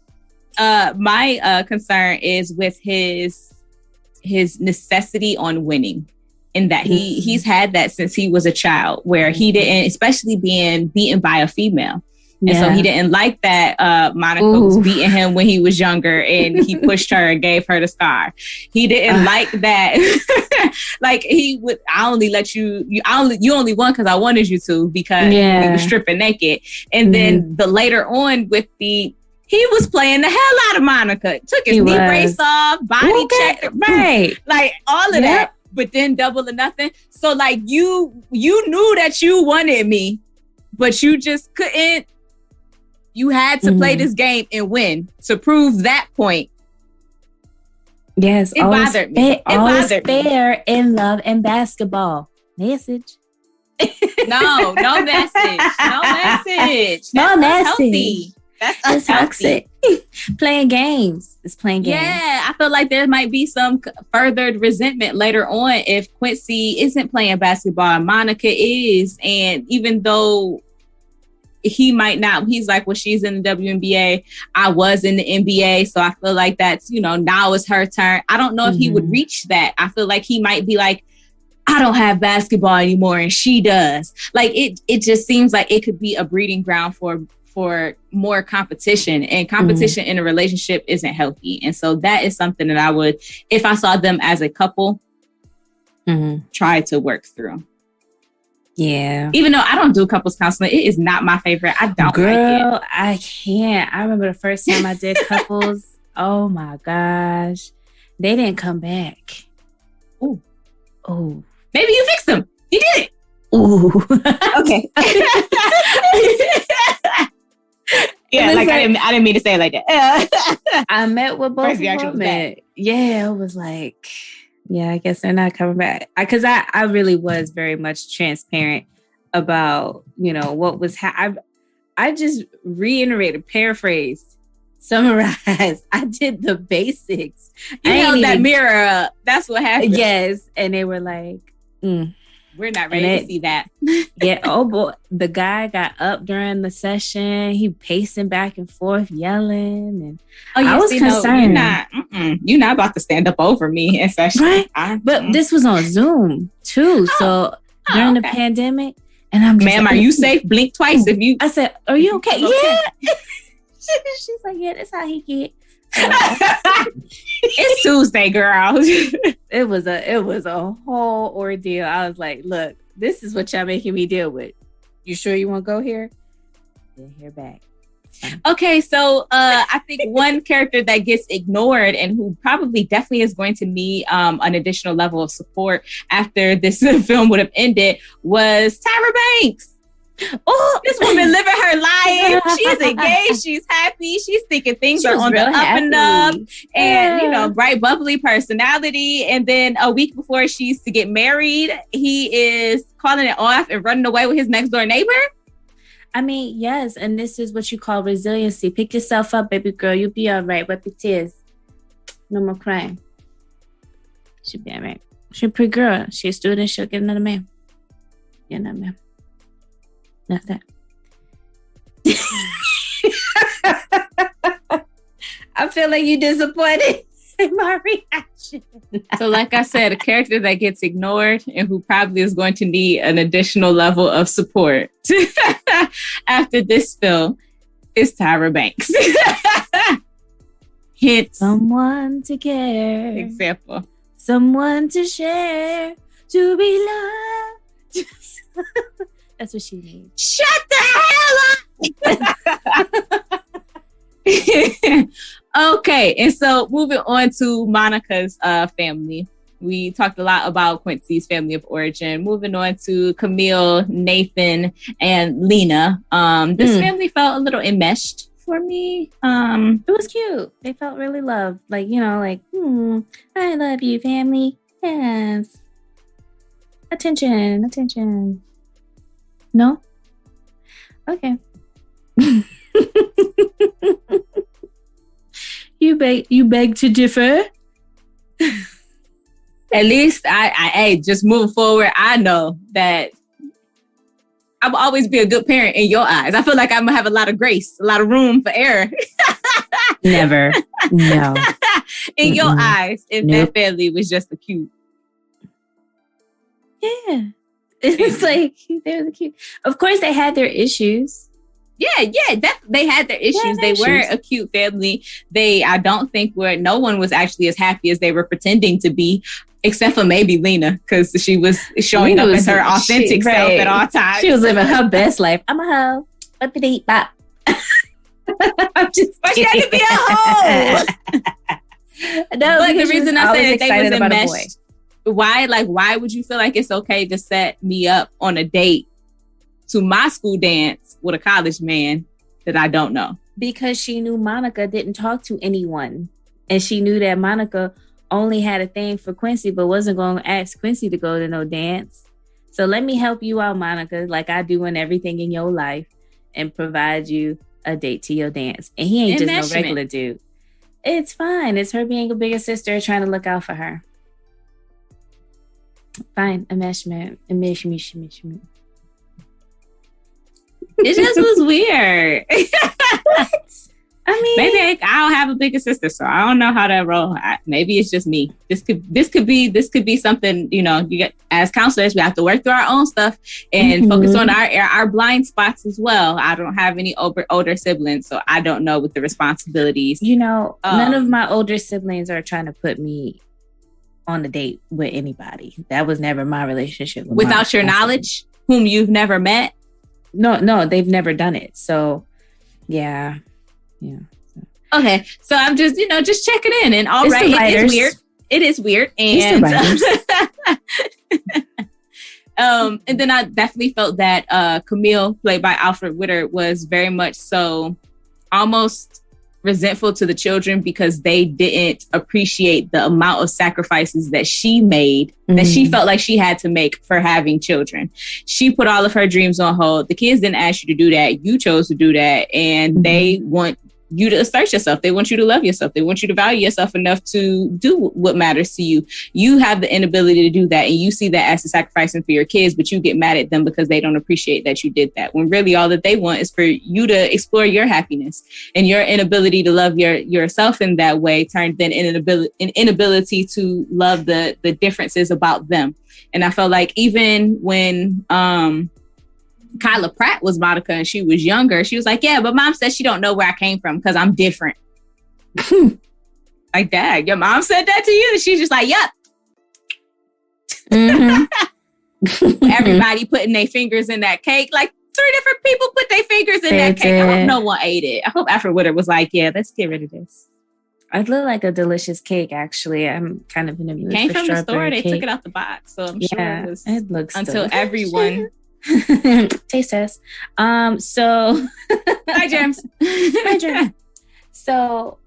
my concern is with his necessity on winning, in that he's had that since he was a child, where he didn't, especially being beaten by a female. And so he didn't like that Monica was beating him when he was younger and he pushed her and gave her the scar. He didn't like that. Like, he would, I only let you only won because I wanted you to, because he was stripping naked. And then the later on with he was playing the hell out of Monica. Took his knee brace off, body checked, right? Like all of that, but then double or nothing. So like you knew that you wanted me, but you just couldn't. You had to play this game and win to prove that point. Yes, it bothered me. It bothered me. Fair in love and basketball. Message. No message. No message. No message. Healthy. That's toxic. Playing games. It's playing games. Yeah, I feel like there might be some furthered resentment later on if Quincy isn't playing basketball and Monica is. And even though he might not, he's like, well, she's in the WNBA, I was in the NBA, so I feel like that's, now it's her turn. I don't know if he would reach that. I feel like he might be like, I don't have basketball anymore and she does. Like, it just seems like it could be a breeding ground for more competition, and competition in a relationship isn't healthy. And so that is something that I would, if I saw them as a couple, try to work through. Yeah. Even though I don't do couples counseling, it is not my favorite. I don't like it. I can't. I remember the first time I did couples. Oh my gosh. They didn't come back. Oh. Maybe you fixed them. You did it. Ooh. Okay. Yeah, like I didn't mean to say it like that. I met with both of them. Yeah, it was like, yeah, I guess they're not coming back. Because I really was very much transparent about, what was I just reiterated, paraphrased summarize. I did the basics. You held that mirror up. That's what happened. Yes. And they were like, we're not ready to see that. Yeah. Oh boy. The guy got up during the session. He pacing back and forth, yelling. And I was concerned. You're not about to stand up over me in session. Right. But this was on Zoom too. So during the pandemic. And I'm just ma'am, are you safe? Blink twice if you. I said, are you okay? Yeah. She's like, yeah, that's how he get. It's Tuesday, girl. It was a whole ordeal. I was like, look, this is what y'all making me deal with. You sure you want to go here? Then hear back. Okay, so I think one character that gets ignored and who probably definitely is going to need an additional level of support after this film would have ended was Tyra Banks. Oh, this woman living her life. She's engaged. She's happy. She's thinking things are on the up and up. And, bright, bubbly personality. And then a week before she's to get married, he is calling it off and running away with his next door neighbor. I mean, yes. And this is what you call resiliency. Pick yourself up, baby girl. You'll be all right. Wipe your tears. No more crying. She'll be all right. She's a pretty girl. She's a student. She'll get another man. Get another man. That's that. I feel like you're disappointed in my reaction. So like I said, a character that gets ignored and who probably is going to need an additional level of support after this film is Tyra Banks. Hint. Someone to care. Example. Someone to share. To be loved. That's what she needs. Shut the hell up! Okay, and so moving on to Monica's family. We talked a lot about Quincy's family of origin. Moving on to Camille, Nathan, and Lena. This family felt a little enmeshed for me. It was cute. They felt really loved. Like, I love you, family. Yes. Attention. No? Okay. You beg to differ? At least I just moving forward, I know that I will always be a good parent in your eyes. I feel like I'm gonna have a lot of grace, a lot of room for error. Never. No. In your eyes, if that family was just a cute. Yeah. It's like, they were cute. Of course, they had their issues. Yeah, they had their issues. They were a cute family. I don't think no one was actually as happy as they were pretending to be, except for maybe Lena, because she was showing up as her authentic self at all times. She was living her best life. I'm a hoe. What did eat bop? I'm just but she had to be a hoe. No, but the reason I said they was enmeshed. Why would you feel like it's okay to set me up on a date to my school dance with a college man that I don't know? Because she knew Monica didn't talk to anyone. And she knew that Monica only had a thing for Quincy, but wasn't going to ask Quincy to go to no dance. So let me help you out, Monica, like I do in everything in your life, and provide you a date to your dance. And he ain't just no regular dude. It's fine. It's her being a bigger sister trying to look out for her. Fine, enmeshment. It just was weird. What? I mean, maybe I don't have a bigger sister, so I don't know how that roll. Maybe it's just me. This could be something. You get as counselors, we have to work through our own stuff and focus on our blind spots as well. I don't have any older siblings, so I don't know with the responsibilities. None of my older siblings are trying to put me on a date with anybody. That was never my relationship. Without your knowledge, whom you've never met? No, they've never done it. So, yeah. Okay, so I'm just checking in, and all right, it is weird, and and then I definitely felt that Camille, played by Alfred Witter, was very much so almost resentful to the children because they didn't appreciate the amount of sacrifices that she made, that she felt like she had to make for having children. She put all of her dreams on hold. The kids didn't ask you to do that. You chose to do that. And they want you to assert yourself. They want you to love yourself. They want you to value yourself enough to do what matters to you. You have the inability to do that, and you see that as a sacrificing for your kids, but you get mad at them because they don't appreciate that you did that, when really all that they want is for you to explore your happiness. And your inability to love yourself in that way turned then an inability to love the differences about them. And I felt like even when Kyla Pratt was Monica and she was younger, she was like, yeah, but mom says she don't know where I came from because I'm different. Like, dad, your mom said that to you? And she's just like, yep. Mm-hmm. Everybody putting their fingers in that cake. Like 3 different people put their fingers in that cake. I hope no one ate it. I hope Alfred Woodard was like, yeah, let's get rid of this. It looked like a delicious cake, actually. I'm kind of in the mood. Came from the store. They took it out the box. So I'm sure it looks until delicious. Everyone... Taste test. So hi James. Hi James. So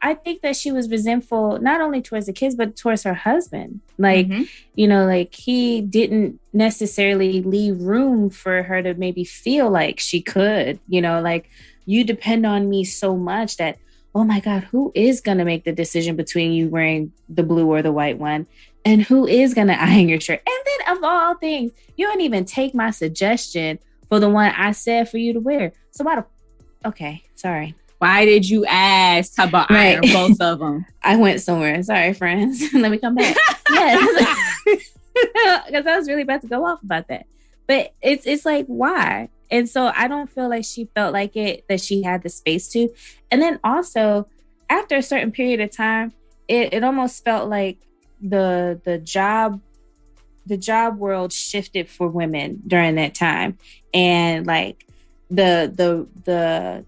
I think that she was resentful not only towards the kids but towards her husband. Like, you know, like he didn't necessarily leave room for her to maybe feel like she could, you know, like, you depend on me so much that, oh my God, who is going to make the decision between you wearing the blue or the white one? And who is going to iron your shirt? And then of all things, you don't even take my suggestion for the one I said for you to wear. So okay, sorry. Why did you ask about iron both of them? I went somewhere. Sorry, friends. Let me come back. Yes. Because I was really about to go off about that. But it's like, why? And so I don't feel like she felt like that she had the space to. And then also, after a certain period of time, it almost felt like the job world shifted for women during that time, and like the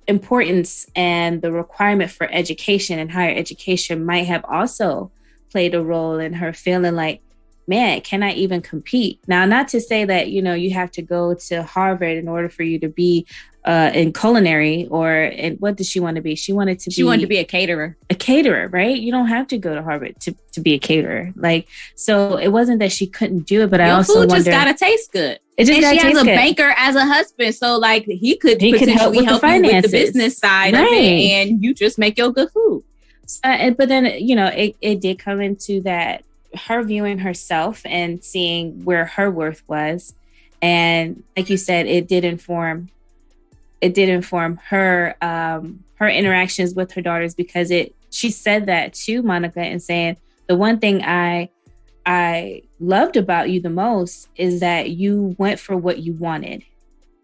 importance and the requirement for education and higher education might have also played a role in her feeling like, man, can I even compete? Now, not to say that, you know, you have to go to Harvard in order for you to be in culinary, and what did she want to be? She wanted to be a caterer. A caterer, right? You don't have to go to Harvard to be a caterer. Like, so it wasn't that she couldn't do it, but I also wonder. Food just gotta taste good. It just and she has a banker as a husband, so like he could help with the business side of it, and you just make your good food. But then, you know, it did come into that, her viewing herself and seeing where her worth was, and like you said, it did inform her her interactions with her daughters, because she said that to Monica and saying, the one thing I loved about you the most is that you went for what you wanted.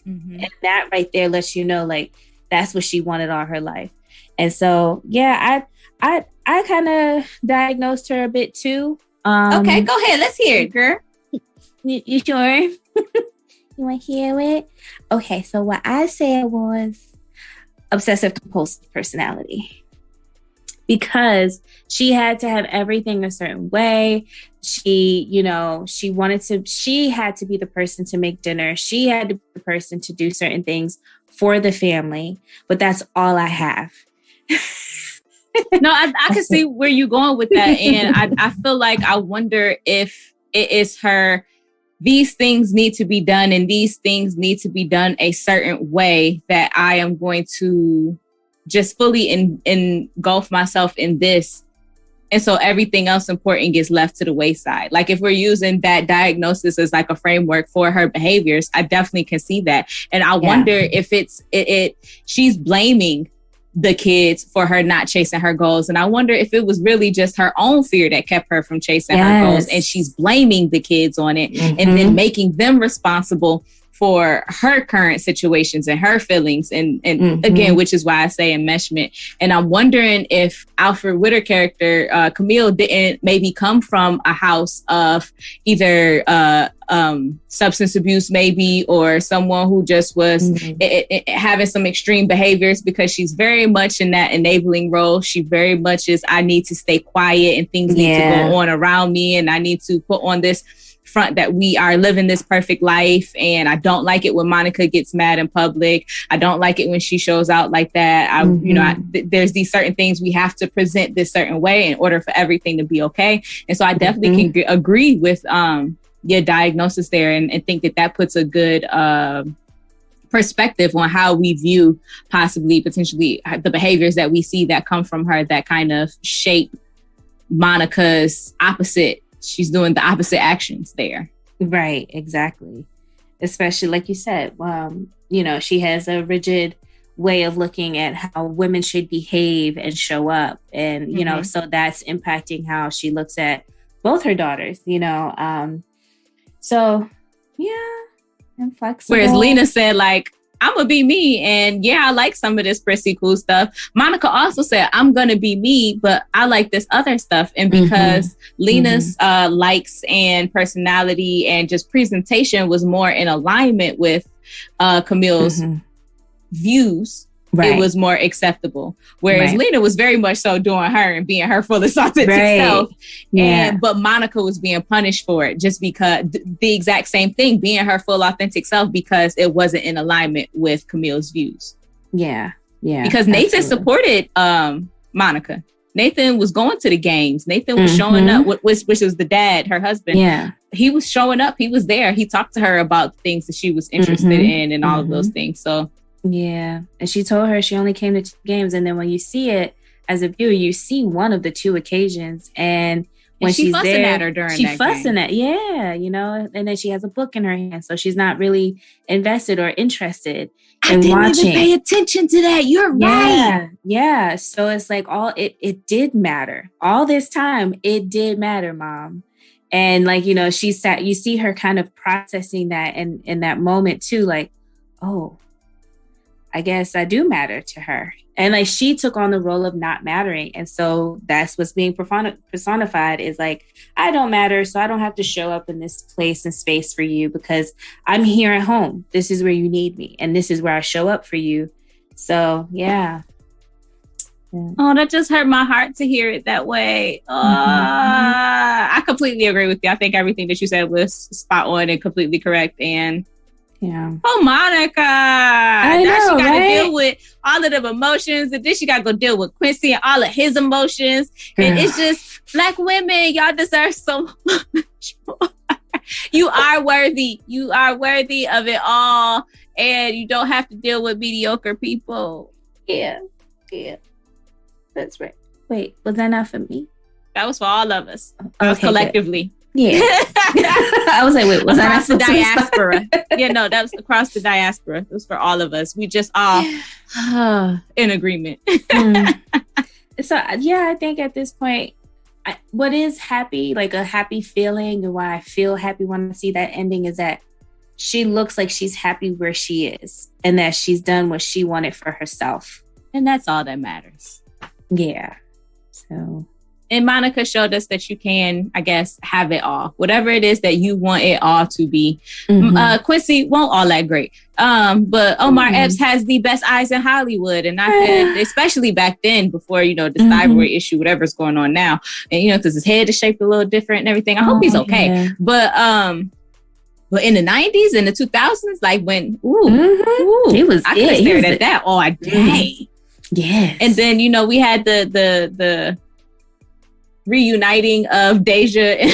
And that right there lets you know, like, that's what she wanted all her life. And so, yeah, I kind of diagnosed her a bit too. Okay, go ahead. Let's hear it, girl. You sure? You want to hear it? Okay, so what I said was obsessive compulsive personality, because she had to have everything a certain way. She had to be the person to make dinner. She had to be the person to do certain things for the family, but that's all I have. No, I can see where you're going with that. And I feel like, I wonder if it is her, these things need to be done and these things need to be done a certain way, that I am going to just fully engulf myself in this. And so everything else important gets left to the wayside. Like, if we're using that diagnosis as like a framework for her behaviors, I definitely can see that. And I wonder if she's blaming the kids for her not chasing her goals. And I wonder if it was really just her own fear that kept her from chasing her goals, and she's blaming the kids on it, and then making them responsible for her current situations and her feelings. And again, which is why I say enmeshment. And I'm wondering if Alfred Woodard character, Camille, didn't maybe come from a house of either substance abuse, maybe, or someone who just was having some extreme behaviors, because she's very much in that enabling role. She very much is, I need to stay quiet and things need to go on around me, and I need to put on this front that we are living this perfect life. And I don't like it when Monica gets mad in public. I don't like it when she shows out like that. There's these certain things we have to present this certain way in order for everything to be okay. And so I definitely can agree with your diagnosis there, and think that puts a good perspective on how we view potentially the behaviors that we see that come from her that kind of shape Monica's opposite. She's doing the opposite actions there. Right, exactly. Especially like you said, she has a rigid way of looking at how women should behave and show up. And, so that's impacting how she looks at both her daughters, so yeah. And flexible. Whereas Lena said, like, I'm gonna be me, and yeah, I like some of this prissy cool stuff. Monica also said, I'm gonna be me, but I like this other stuff. And because Lena's likes and personality and just presentation was more in alignment with Camille's views, right, it was more acceptable. Whereas Lena was very much so doing her and being her full authentic self. Yeah. But Monica was being punished for it just because the exact same thing, being her full authentic self, because it wasn't in alignment with Camille's views. Yeah. Yeah. Because Nathan supported Monica. Nathan was going to the games. Nathan was showing up, which was the dad, her husband. Yeah. He was showing up. He was there. He talked to her about things that she was interested in and all of those things. So yeah. And she told her she only came to 2 games. And then when you see it as a viewer, you see one of the 2 occasions. And when she's fussing there, at her during she that fussing game. At, yeah, and then she has a book in her hand. So she's not really invested or interested in watching. I didn't even pay attention to that. You're right. Yeah. So it's like it did matter. All this time, it did matter, Mom. And like, she sat, you see her kind of processing that in that moment too, like, oh, I guess I do matter to her. And like she took on the role of not mattering. And so that's what's being personified is like, I don't matter. So I don't have to show up in this place and space for you because I'm here at home. This is where you need me. And this is where I show up for you. So, yeah. Oh, that just hurt my heart to hear it that way. I completely agree with you. I think everything that you said was spot on and completely correct. And yeah. Oh, Monica. Now she got to deal with all of them emotions. And then she got to go deal with Quincy and all of his emotions. And it's just Black women, y'all deserve so much more. You are worthy. You are worthy of it all. And you don't have to deal with mediocre people. Yeah. Yeah. That's right. Wait, was that not for me? That was for all of us. That was collectively. Good. Yeah. I was like, wait, was that across the diaspora? Yeah, no, that was across the diaspora. It was for all of us. We just all in agreement. So, yeah, I think at this point, what is happy, like a happy feeling, and why I feel happy when I see that ending is that she looks like she's happy where she is and that she's done what she wanted for herself. And that's all that matters. Yeah. So... And Monica showed us that you can, I guess, have it all. Whatever it is that you want it all to be. Quincy won't all that great. But Omar Epps has the best eyes in Hollywood. And I said, especially back then, before, the thyroid issue, whatever's going on now. And, because his head is shaped a little different and everything. I hope he's okay. Yeah. But in the 90s and the 2000s, like when, he was, I could have stared at that all day. Yes. And then, we had the reuniting of Deja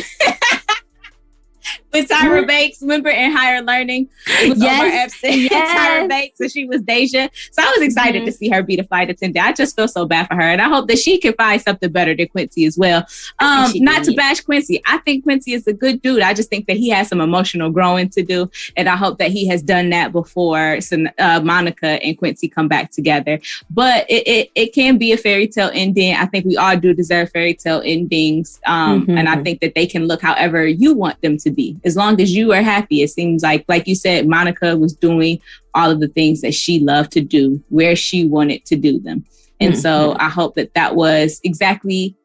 with Tyra Banks, remember, in Higher Learning? It was Omar Epps and Tyra Banks, and she was Deja. So I was excited to see her be the flight attendant. I just feel so bad for her. And I hope that she can find something better than Quincy as well. Not to bash Quincy. I think Quincy is a good dude. I just think that he has some emotional growing to do. And I hope that he has done that before Monica and Quincy come back together. But it can be a fairy tale ending. I think we all do deserve fairy tale endings. And I think that they can look however you want them to be. As long as you are happy, it seems like you said, Monica was doing all of the things that she loved to do, where she wanted to do them. And so I hope that was exactly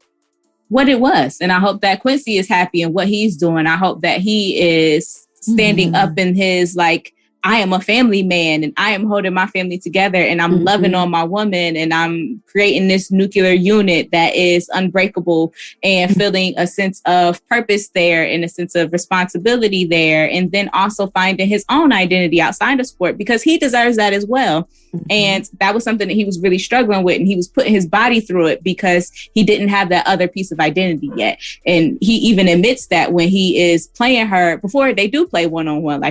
what it was. And I hope that Quincy is happy in what he's doing. I hope that he is standing up in his, I am a family man and I am holding my family together and I'm loving on my woman and I'm creating this nuclear unit that is unbreakable and feeling a sense of purpose there and a sense of responsibility there. And then also finding his own identity outside of sport because he deserves that as well. And that was something that he was really struggling with. And he was putting his body through it because he didn't have that other piece of identity yet. And he even admits that when he is playing her before they do play one-on-one.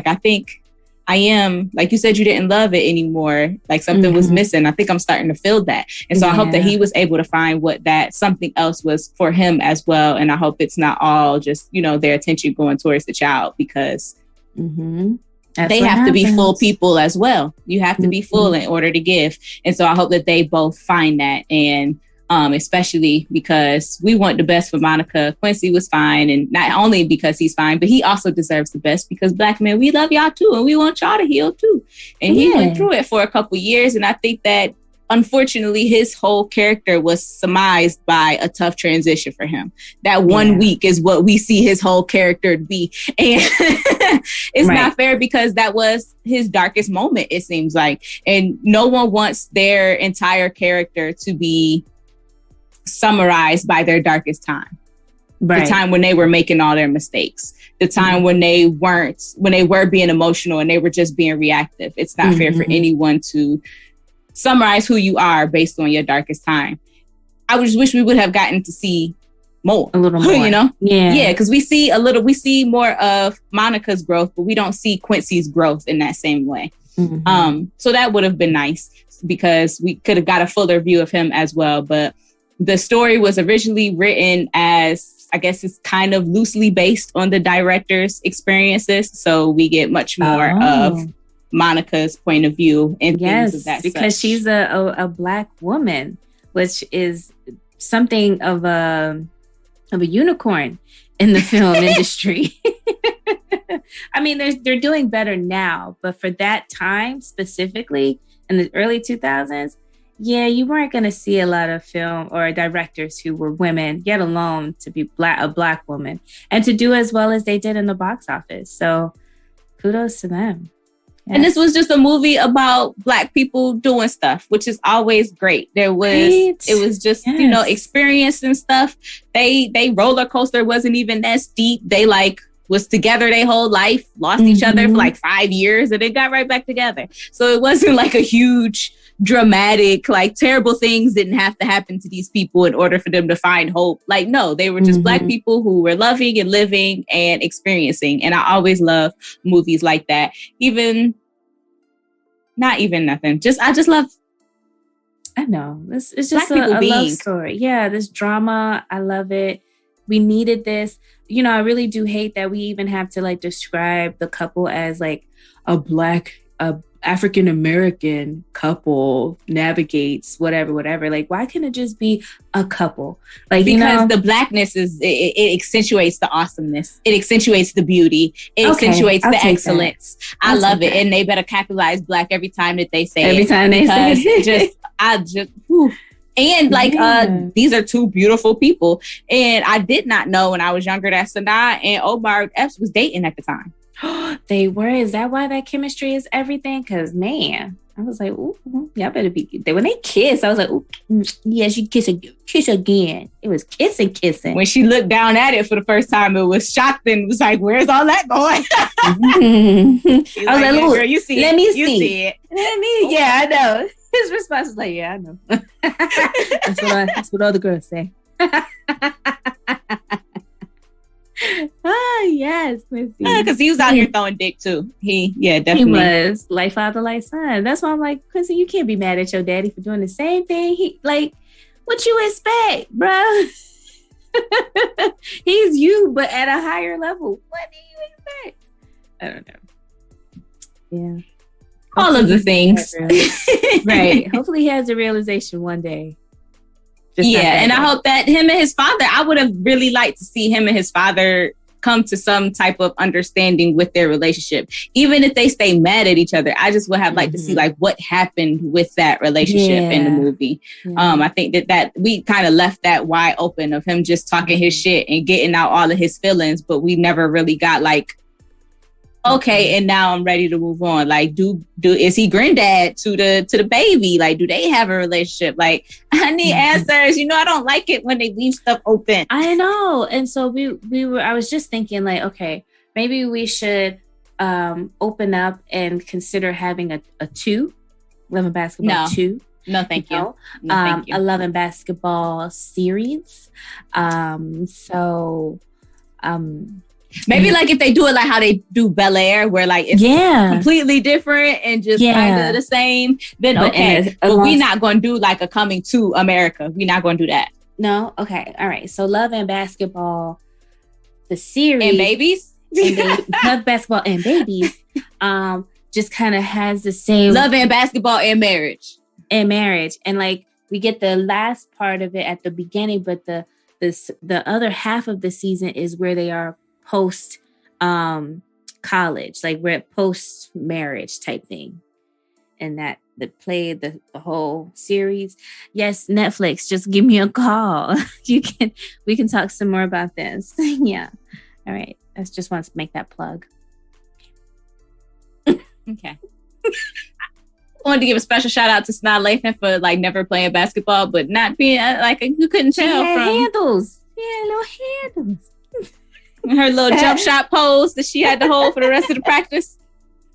I am, like you said, you didn't love it anymore. Like something was missing. I think I'm starting to feel that. And so I hope that he was able to find what that something else was for him as well. And I hope it's not all just, you know, their attention going towards the child, because they have to be full people as well. You have to be full in order to give. And so I hope that they both find that. And especially because we want the best for Monica. Quincy was fine. And not only because he's fine, but he also deserves the best, because Black men, we love y'all too. And we want y'all to heal too. And he went through it for a couple years. And I think that unfortunately, his whole character was surmised by a tough transition for him. That 1 week is what we see his whole character be. And it's not fair, because that was his darkest moment, it seems like. And no one wants their entire character to be summarized by their darkest time. The time when they were making all their mistakes. The time when they were being emotional and they were just being reactive. It's not fair for anyone to summarize who you are based on your darkest time. I just wish we would have gotten to see more, a little more, you know? Yeah, because we see more of Monica's growth, but we don't see Quincy's growth in that same way. So that would have been nice, because we could have got a fuller view of him as well. But the story was originally written as, I guess it's kind of loosely based on the director's experiences. So we get much more of Monica's point of view and things of that because she's a Black woman, which is something of a unicorn in the film industry. I mean, they're doing better now, but for that time specifically in the early 2000s, you weren't going to see a lot of film or directors who were women, yet alone to be a Black woman and to do as well as they did in the box office. So kudos to them. Yes. And this was just a movie about Black people doing stuff, which is always great. It was just, you know, experience and stuff. They roller coaster wasn't even that steep. They was together their whole life, lost each other for 5 years, and then got right back together. So it wasn't like a huge dramatic, terrible things didn't have to happen to these people in order for them to find hope. No, they were just Black people who were loving and living and experiencing. And I always love movies like that. Not even nothing. I just love. I know. It's just a love story. Yeah, this drama. I love it. We needed this. You know, I really do hate that we even have to describe the couple as a African-American couple navigates whatever. Why can't it just be a couple? Because the Blackness it accentuates the awesomeness. It accentuates the beauty. It accentuates the excellence. I love it. And they better capitalize Black every time that they say it. And these are two beautiful people. And I did not know when I was younger that Sanaa and Omar Epps was dating at the time. They were. Is that why that chemistry is everything? Because, man, I was like, ooh, y'all better be. When they kissed, I was like, ooh, yes, you kiss again. It was kissing. When she looked down at it for the first time, it was shocked and was like, where's all that going? I was like, look, girl, you see let it. me you see it. Let me, I know. His response was like, yeah, I know. That's what all the girls say. Yes, because he was out here throwing dick too. Definitely. He was like father, like son. That's why I'm like, Quincy, you can't be mad at your daddy for doing the same thing. What you expect, bro? He's you, but at a higher level. What do you expect? I don't know. Yeah. All of the things. Right. Hopefully he has a realization one day. And I hope that him and his father, I would have really liked to see him and his father come to some type of understanding with their relationship. Even if they stay mad at each other, I just would have liked to see what happened with that relationship in the movie. I think that we kind of left that wide open of him just talking his shit and getting out all of his feelings, but we never really got okay, and now I'm ready to move on. Is he granddad to the baby? Do they have a relationship? I need answers. I don't like it when they leave stuff open. I know. And so I was just thinking okay, maybe we should open up and consider having a 2 Love and Basketball 2. No, thank you. No, thank you. A Love and Basketball series. Maybe like if they do it like how they do Bel Air, where like it's completely different and just kind of the same, then okay. But we're not going to do like a Coming to America. We're not going to do that. No? Okay. All right. So Love and Basketball, the series. And Babies? Love, Basketball, and Babies just kind of has the same. Love and Basketball and Marriage. And Marriage. And like we get the last part of it at the beginning, but the other half of the season is where they are post college, like we're at post marriage type thing, and that play the whole series. Yes, Netflix, just give me a call. We can talk some more about this. Yeah. All right. I just want to make that plug. Okay. I wanted to give a special shout out to Snod Lathan for like never playing basketball, but not being like you couldn't tell from handles. Yeah, little handles. Her little jump shot pose that she had to hold for the rest of the practice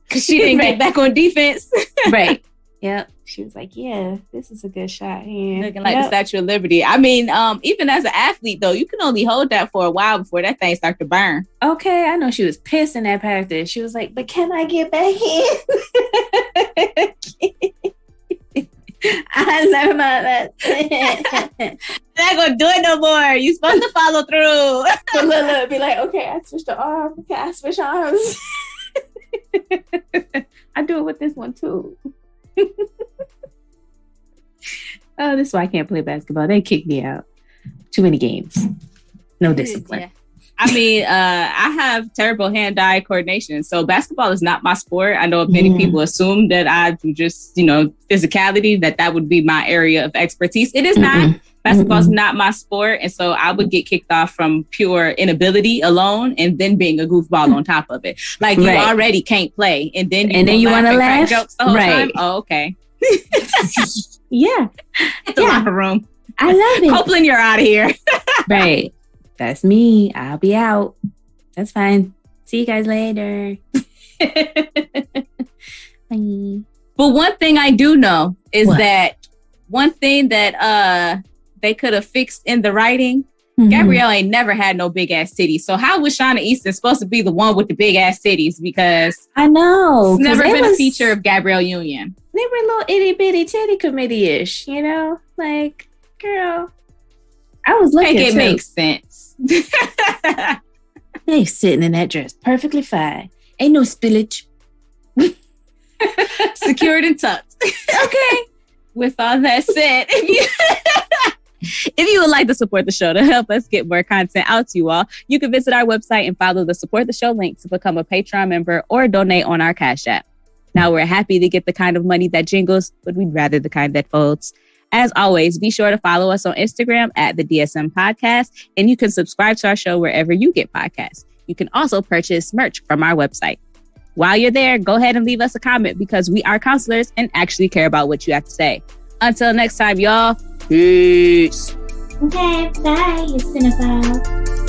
because she didn't get back on defense. Right. Yep. She was like, yeah, this is a good shot. Yeah. Looking like the Statue of Liberty. I mean, even as an athlete, though, you can only hold that for a while before that thing starts to burn. Okay. I know she was pissed in that practice. She was like, but can I get back in? I learned about that. I'm not going to do it no more. You're supposed to follow through. But look, be like, okay, I switched the arm. Okay, I switch arms. I do it with this one, too. Oh, this is why I can't play basketball. They kicked me out. Too many games. No discipline. Yeah. I mean, I have terrible hand-eye coordination. So basketball is not my sport. I know many people assume that I do just, physicality, that would be my area of expertise. It is not. Basketball is not my sport. And so I would get kicked off from pure inability alone and then being a goofball on top of it. Like you already can't play. And then you want to laugh jokes the whole time. Oh, okay. Yeah. It's a locker room. I love it. Copeland, you're out of here. Right. That's me. I'll be out. That's fine. See you guys later. Bye. But one thing I do know is that one thing that they could have fixed in the writing, Gabrielle ain't never had no big ass titties. So how was Shauna Easton supposed to be the one with the big ass titties? Because I know it's never been a feature of Gabrielle Union. They were a little itty bitty titty committee-ish, like, girl. I was looking. It makes sense. They sitting in that dress perfectly fine. Ain't no spillage. Secured and tucked. Okay. With all that said, if you would like to support the show to help us get more content out to you all, you can visit our website and follow the Support the Show link to become a Patreon member or donate on our Cash App. Now, we're happy to get the kind of money that jingles, but we'd rather the kind that folds. As always, be sure to follow us on Instagram at the DSM Podcast, and you can subscribe to our show wherever you get podcasts. You can also purchase merch from our website. While you're there, go ahead and leave us a comment because we are counselors and actually care about what you have to say. Until next time, y'all. Peace. Okay, bye, you cinephile.